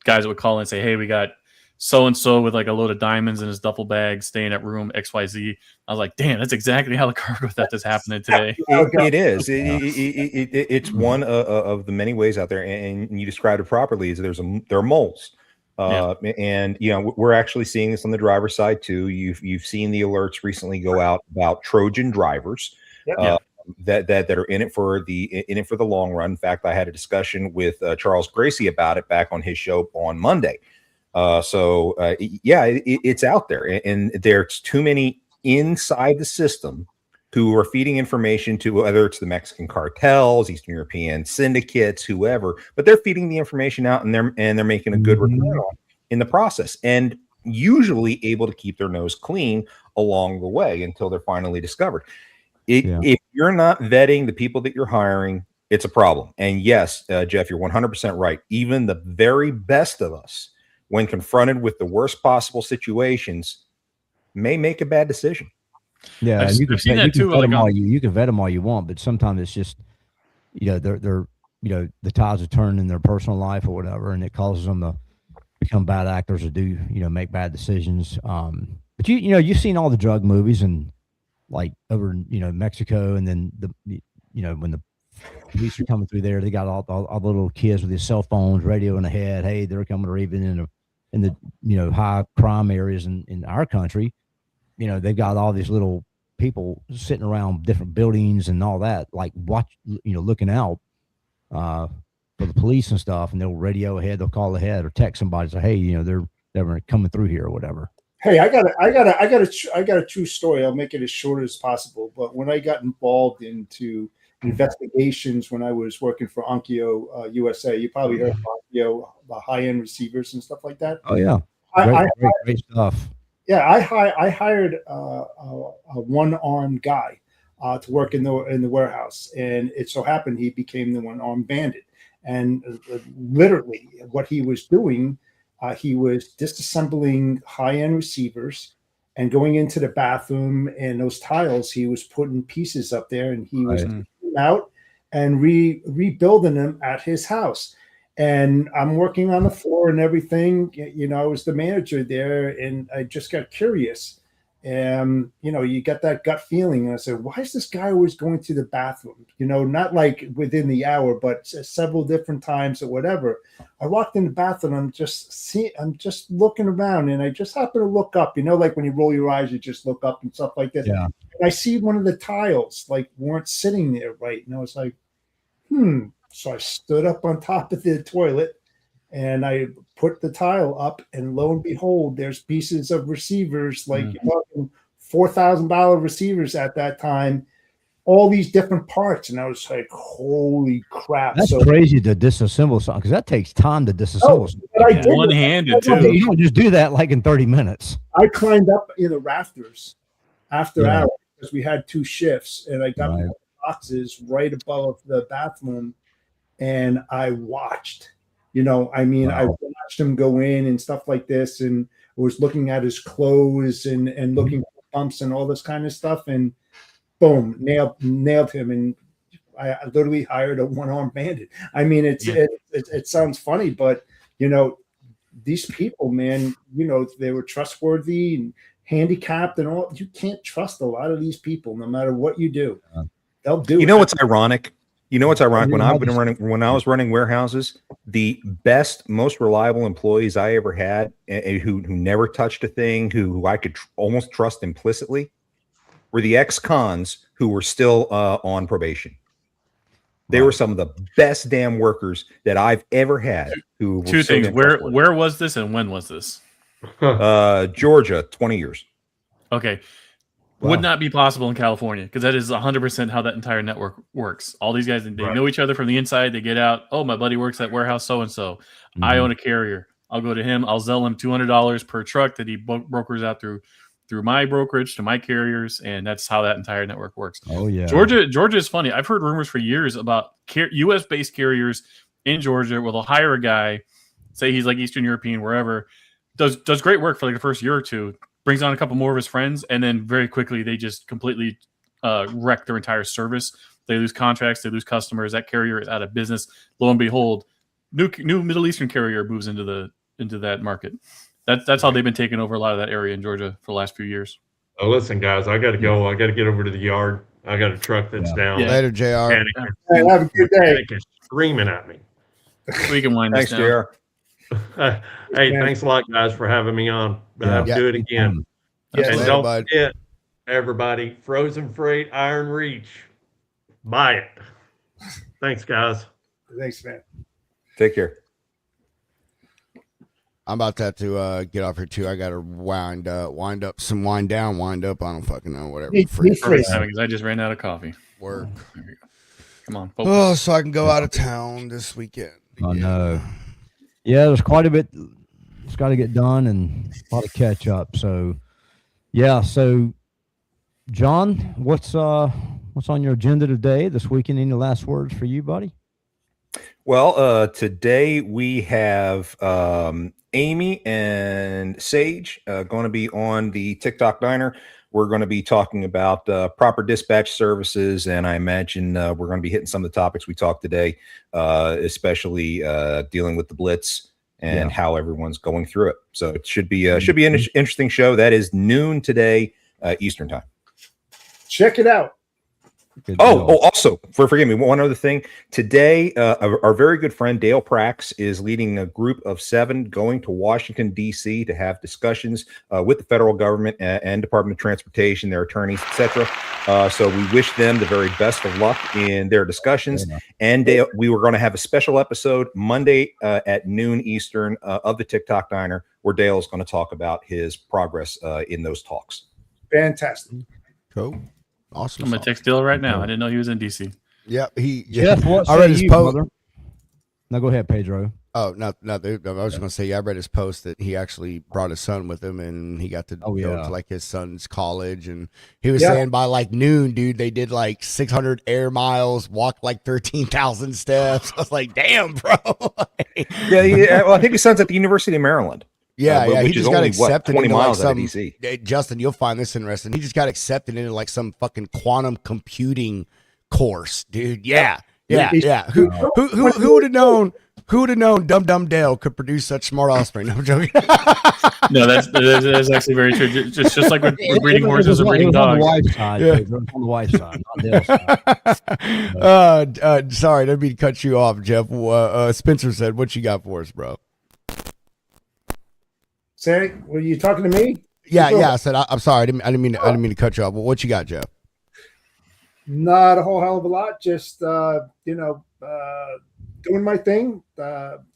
Guys that would call in and say, "Hey, we got so and so with like a load of diamonds in his duffel bag, staying at room XYZ." I was like, "Damn, that's exactly how the cargo theft is happening today." It is. It's one of the many ways out there, and you described it properly. Is there are moles, and we're actually seeing this on the driver's side too. You've seen the alerts recently go out about Trojan drivers. That are in it for the long run. In fact, I had a discussion with Charles Gracie about it back on his show on Monday. It's out there, and there's too many inside the system who are feeding information to, whether it's the Mexican cartels, Eastern European syndicates, whoever, but they're feeding the information out, and they're making a good return on in the process, and usually able to keep their nose clean along the way until they're finally discovered. If you're not vetting the people that you're hiring, it's a problem. And yes, Jeff, you're 100% right. Even the very best of us, when confronted with the worst possible situations, may make a bad decision. Yeah, I've and you can seen vet, that you can too, vet like them all on- you can vet them all you want, but sometimes it's just they're the tides are turning in their personal life or whatever, and it causes them to become bad actors or do make bad decisions. But you've seen all the drug movies, and like over in Mexico, and then when the police are coming through there, they got all the little kids with their cell phones, radio in the head. Hey, they're coming, or even in the high crime areas in our country. They've got all these little people sitting around different buildings and all that, like looking out for the police and stuff, and they'll radio ahead, they'll call ahead or text somebody, say, hey, they're coming through here or whatever. Hey, I got a true story. I'll make it as short as possible. But when I got involved into investigations when I was working for Onkyo USA, you probably heard of Onkyo, the high-end receivers and stuff like that. Oh yeah, great stuff. Yeah, I hired a one-armed guy to work in the warehouse, and it so happened he became the one-armed bandit. And literally, what he was doing. He was disassembling high-end receivers and going into the bathroom, and those tiles, he was putting pieces up there, and he was taking them out and rebuilding them at his house. And I'm working on the floor and everything. I was the manager there, and I just got curious. And you get that gut feeling. And I said, why is this guy always going to the bathroom? Not like within the hour, but several different times or whatever. I walked in the bathroom. I'm just looking around, and I just happen to look up. Like when you roll your eyes, you just look up and stuff like that. Yeah. And I see one of the tiles like weren't sitting there right, and I was like, So I stood up on top of the toilet. And I put the tile up, and lo and behold, there's pieces of receivers, like $4,000 receivers at that time, all these different parts. And I was like, holy crap. That's crazy to disassemble something, because that takes time to disassemble something. But I did it. One-handed, too. You don't just do that like in 30 minutes. I climbed up in the rafters after hours because we had 2 shifts, and I got my boxes right above the bathroom, and I watched. I watched him go in and stuff like this, and was looking at his clothes and looking for bumps and all this kind of stuff, and boom, nailed him. And I literally hired a one-armed bandit. I mean, it sounds funny, but these people, man, they were trustworthy and handicapped and all. You can't trust a lot of these people, no matter what you do. They'll do. What's ironic? When I was running warehouses, the best, most reliable employees I ever had, who never touched a thing, who I could almost trust implicitly, were the ex-cons who were still on probation. They were some of the best damn workers that I've ever had. Who Two things: where was this, and when was this? Georgia, 20 years. Okay. Wow. Would not be possible in California, because that is 100% how that entire network works. All these guys, they know each other from the inside. They get out. Oh, my buddy works at warehouse so-and-so. I own a carrier. I'll go to him. I'll sell him $200 per truck that he brokers out through my brokerage to my carriers, and that's how that entire network works. Oh, yeah. Georgia is funny. I've heard rumors for years about U.S.-based carriers in Georgia where they'll hire a guy, say he's like Eastern European, wherever, does great work for like the first year or two, brings on a couple more of his friends, and then very quickly they just completely wreck their entire service. They lose contracts, they lose customers. That carrier is out of business. Lo and behold, new Middle Eastern carrier moves into that market. That's how they've been taking over a lot of that area in Georgia for the last few years. Oh, listen, guys, I got to go. I got to get over to the yard. I got a truck that's down. Yeah. Later, JR. Hey, have a good day. Panic is screaming at me. We can wind Thanks, this down. JR. Hey, thanks a lot, guys, for having me on. Do it again. Yeah, And later, don't bud. forget, everybody, Frozen Freight Iron Reach. Buy it. Thanks, guys. Thanks, man. Take care. I'm about to have to get off here too. I got to wind up. I don't fucking know, whatever. Me Free free. Because I just ran out of coffee. work. There you go. Come on, Oh, focus. so I can go out of town this weekend. Oh, no. Yeah, there's quite a bit. It's got to get done and a lot of catch up. So, yeah. So, John, what's on your agenda today, this weekend? Any last words for you, buddy? Well, today we have Amy and Sage going to be on the TikTok Diner. We're going to be talking about proper dispatch services, and I imagine we're going to be hitting some of the topics we talked today, especially dealing with the Blitz and how everyone's going through it. So it should be an interesting show. That is noon today, Eastern time. Check it out. Good deal. Also, forgive me, one other thing. Today, our very good friend Dale Prax is leading a group of 7 going to Washington, D.C. to have discussions with the federal government and Department of Transportation, their attorneys, etc. So we wish them the very best of luck in their discussions. And Dale, we were going to have a special episode Monday at noon Eastern of the TikTok Diner, where Dale is going to talk about his progress in those talks. Fantastic. Cool. Awesome. I'm going to text Dale right now. I didn't know he was in D.C. Yeah, Jeff, what I read say his you, post. brother? No, go ahead, Pedro. Oh, no, I was going to say, I read his post that he actually brought his son with him, and he got to go to like his son's college, and he was saying by like noon, dude, they did like 600 air miles, walked like 13,000 steps. I was like, damn, bro. Yeah. Well, I think his son's at the University of Maryland. Yeah, which he is just got only, accepted 20 into miles like out of some. DC. Justin, you'll find this interesting. He just got accepted into like some fucking quantum computing course, dude. Yeah. Who would have known? Who would have known Dum Dum Dale could produce such smart offspring? No, I'm joking. No, that's actually very true. Just like we're breeding horses and breeding on dogs. the wife's side. Yeah. Pedro. It's on the wife's side, not Dale's side. Sorry, didn't mean to cut you off, Jeff. Spencer said, "What you got for us, bro?" Say, were you talking to me? Yeah, Sure. yeah. I said, I'm sorry. I didn't mean to cut you off. But what you got, Jeff? Not a whole hell of a lot. Just doing my thing.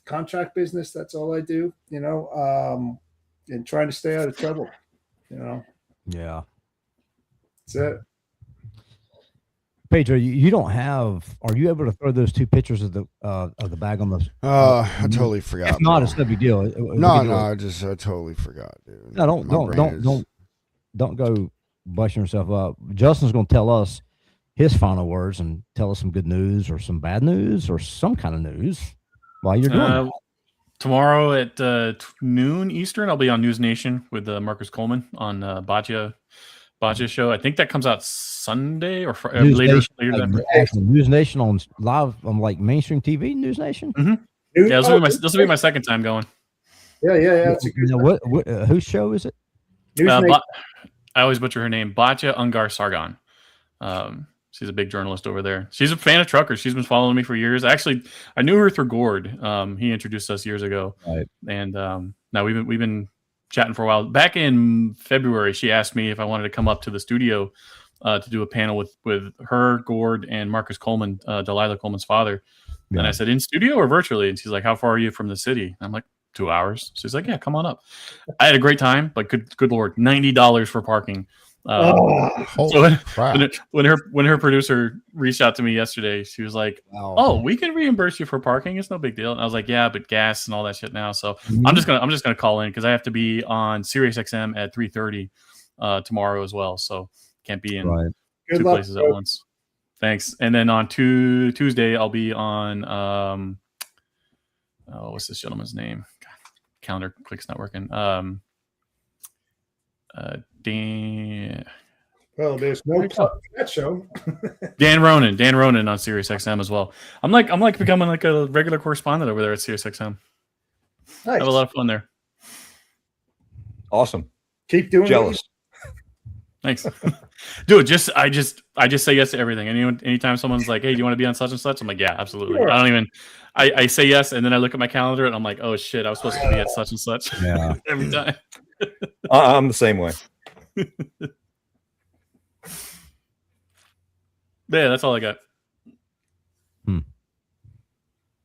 Contract business. That's all I do. And trying to stay out of trouble. Yeah. That's it. Pedro, you don't have. Are you able to throw those two pictures of the bag on the? I totally forgot. If not, bro. it's no big deal. No, I totally forgot, dude. No, don't go busting yourself up. Justin's going to tell us his final words and tell us some good news or some bad news or some kind of news while you're doing it. Tomorrow at noon Eastern, I'll be on News Nation with Marcus Coleman on Boccia show. I think that comes out Sunday or News later. Nation, Later than actually, News Nation on live on like mainstream TV. News Nation. yeah, this will be my second time going. Yeah. That's a good. What whose show is it? News Nation. I always butcher her name, Boccia Ungar Sargon. She's a big journalist over there. She's a fan of truckers. She's been following me for years. Actually, I knew her through Gord. He introduced us years ago, Right. And now we've been chatting for a while. Back in February, she asked me if I wanted to come up to the studio to do a panel with her, Gord, and Marcus Coleman, Delilah Coleman's father. Yeah. And I said, in studio or virtually? And she's like, how far are you from the city? I'm like, 2 hours. She's like, yeah, come on up. I had a great time, but good Lord, $90 for parking. Holy crap. When her producer reached out to me yesterday, she was like, Wow. "Oh, we can reimburse you for parking. It's no big deal." And I was like, "Yeah, but gas and all that shit now." So I'm just gonna call in because I have to be on Sirius XM at 3:30 tomorrow as well. So can't be in Right. Good two luck, places bro. at once. Thanks. And then on Tuesday, I'll be on what's this gentleman's name? God, calendar click's not working. Dan Well, there's no cut for that show. Dan Ronan on Sirius XM as well. I'm like becoming like a regular correspondent over there at Sirius XM. I Nice. have a lot of fun there. Awesome. Keep doing Jealous. Thanks. Dude, I just say yes to everything. Anytime someone's like, hey, do you want to be on such and such? I'm like, yeah, absolutely. Sure. I say yes, and then I look at my calendar and I'm like, oh shit, I was supposed to be at such and such. Yeah. Every time. I'm the same way. Yeah, that's all I got.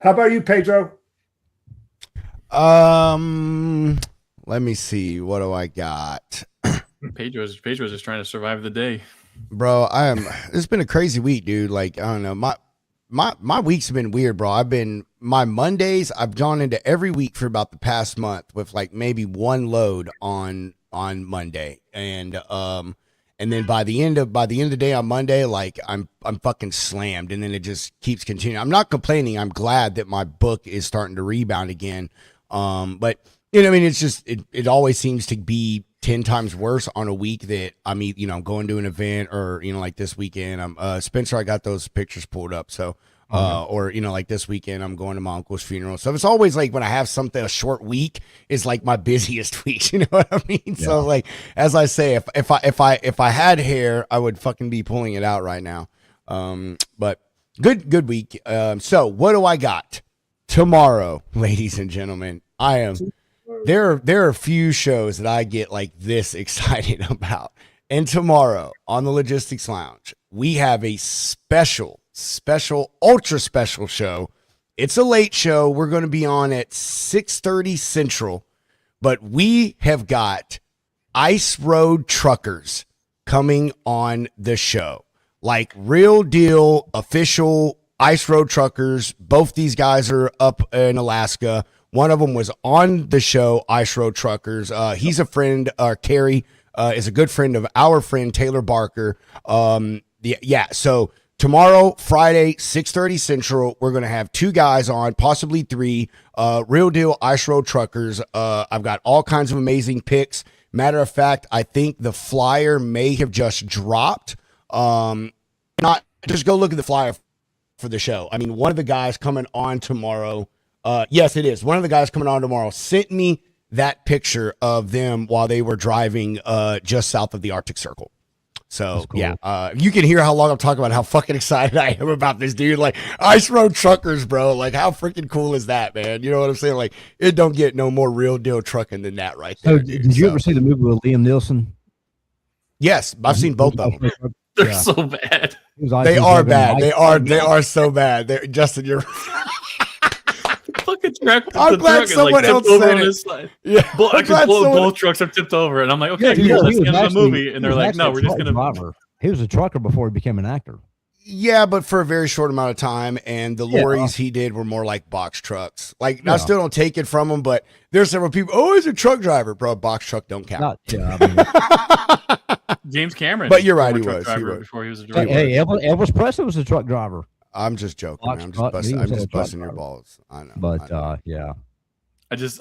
How about you, Pedro? Let me see. What do I got? Pedro's just trying to survive the day. Bro, it's been a crazy week, dude. Like, I don't know. My weeks have been weird, bro. My Mondays, I've gone into every week for about the past month with like maybe one load on Monday. And then by the end of the day on Monday, like I'm fucking slammed, and then it just keeps continuing. I'm not complaining. I'm glad that my book is starting to rebound again. But I mean, it's just it always seems to be 10 times worse on a week that I'm going to an event or like this weekend. I'm Spencer, I got those pictures pulled up. So or like this weekend I'm going to my uncle's funeral. So it's always like when I have a short week is like my busiest week. You know what I mean? Yeah. So like as I say, if I had hair, I would fucking be pulling it out right now. But good week. So what do I got tomorrow, ladies and gentlemen? There are a few shows that I get like this excited about. And tomorrow on the Logistics Lounge, we have a special, ultra special show. It's a late show. We're going to be on at 6:30 Central, but we have got Ice Road Truckers coming on the show. Like real deal, official Ice Road Truckers. Both these guys are up in Alaska. One of them was on the show, Ice Road Truckers. He's a friend, Carrie is a good friend of our friend, Taylor Barker. So tomorrow, Friday, 6:30 Central, we're going to have two guys on, possibly three, real deal Ice Road Truckers. I've got all kinds of amazing picks. Matter of fact, I think the flyer may have just dropped. Just go look at the flyer for the show. I mean, one of the guys coming on tomorrow, Yes, it is. One of the guys coming on tomorrow sent me that picture of them while they were driving just south of the Arctic Circle. So Cool. yeah, you can hear how long I'm talking about how fucking excited I am about this dude. Like Ice Road Truckers, bro. Like how freaking cool is that, man? You know what I'm saying? Like it don't get no more real deal trucking than that right there. So dude. did you So, ever see the movie with Liam Neeson? yes, I've seen both of them. They're Yeah. so bad. He was like- They he was are living bad. life- They are so bad. Justin, you're Fucking truck. I'm the glad truck is, someone tipped else over said on it. his side. yeah. I I'm can glad blow someone- both trucks have tipped over, and I'm like, okay, Yeah, cool. That's he the end was of the actually- movie. And he they're was like, actually no, a we're just truck gonna. driver. He was a trucker before he became an actor. Yeah, but for a very short amount of time, and the Yeah. lorries he did were more like box trucks. Like I Yeah. still don't take it from him, but there's several people. Oh, he's a truck driver, bro. Box truck don't count. Not, yeah, I mean, James Cameron. But you're right, former he truck was, he driver was. before he was a hey, driver. Elvis Presley was a truck driver, I'm just joking. Box Man. I'm truck, just he busting. was I'm a just truck busting your driver. balls. I know. but I know. yeah.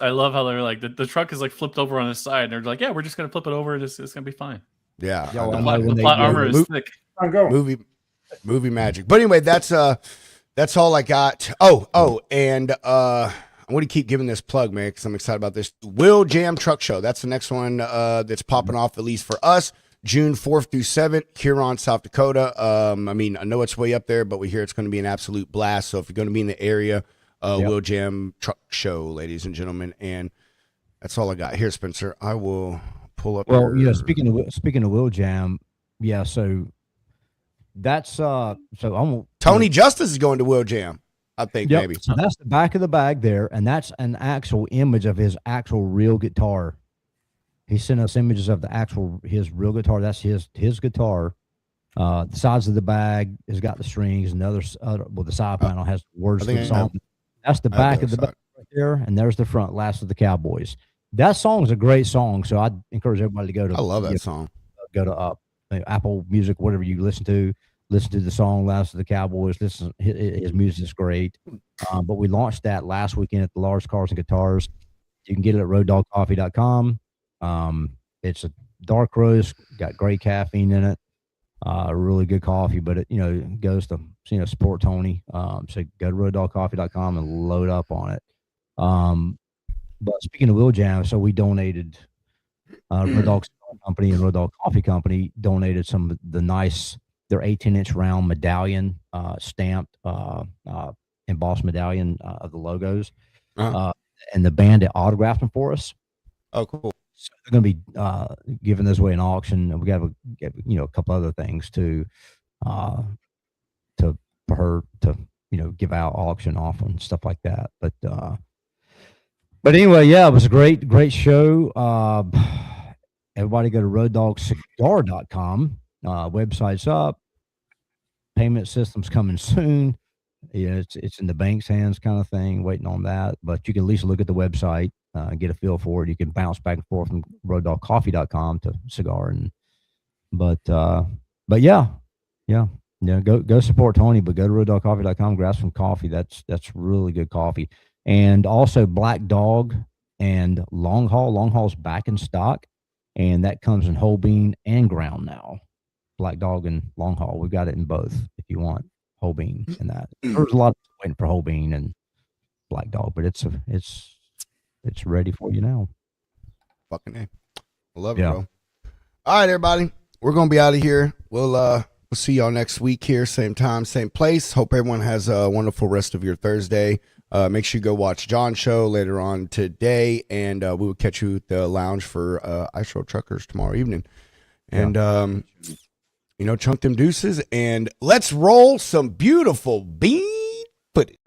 I love how they're like the truck is like flipped over on his side, and they're like, yeah, we're just gonna flip it over. It's gonna be fine. Yeah, Yeah, I well, know. I The plot, know when the they plot do armor the is mo- thick. I'm going. movie magic. But anyway, that's all I got. Oh, and I want to keep giving this plug, man, because I'm excited about this. Will Jam Truck Show. That's the next one that's popping off, at least for us. June 4th through 7th, Huron, South Dakota. I mean, I know it's way up there, but we hear it's going to be an absolute blast. So if you're going to be in the area, Will Jam Truck Show, ladies and gentlemen. And that's all I got here, Spencer. I will pull up. Well, your- speaking of Will Jam, yeah. So that's so I'm Tony Justice is going to Will Jam, I think, Yep. maybe. So that's the back of the bag there, and that's an actual image of his actual real guitar. He sent us images of his real guitar. That's his guitar. The sides of the bag has got the strings, and the the side panel has words I to think the I song. That's the I have back the of the other bag right there, and there's the front. Last of the Cowboys. That song is a great song, so I'd encourage everybody to go to. I love that song. Go to Apple Music, whatever you listen to the song Last of the Cowboys. Listen, his music is great. But we launched that last weekend at the Large Cars and Guitars. You can get it at roaddogcoffee.com. It's a dark roast, got great caffeine in it. Really good coffee, but it goes to support Tony. So go to roaddogcoffee.com and load up on it. But speaking of Will Jam, so we donated Road Dog Company and Road Dog Coffee Company donated some of the nice their 18-inch round medallion, stamped embossed medallion of the logos, and the band that autographed them for us. Oh, cool. So they're going to be giving those away in auction, and we got a couple other things to for her to give out auction off and stuff like that. But anyway, yeah, it was a great show. Everybody go to roaddogcigar.com. Website's up. Payment system's coming soon. Yeah, it's in the bank's hands kind of thing, waiting on that. But you can at least look at the website, get a feel for it. You can bounce back and forth from roaddogcoffee.com to cigar. But yeah. Go support Tony, but go to roaddogcoffee.com, grab some coffee. That's really good coffee. And also Black Dog and Long Haul. Long Haul's back in stock, and that comes in whole bean and ground now. Black Dog and Long Haul. We've got it in both if you want whole bean and that. There's a lot of waiting for whole bean and Black Dog, but it's ready for you now. Fucking A. I love it, Yeah. bro. All right, everybody. We're gonna be out of here. We'll see y'all next week here, same time, same place. Hope everyone has a wonderful rest of your Thursday. Make sure you go watch John's show later on today, and we will catch you at the lounge for Ice Road Truckers tomorrow evening. And chunk them deuces, and let's roll some beautiful bean footage.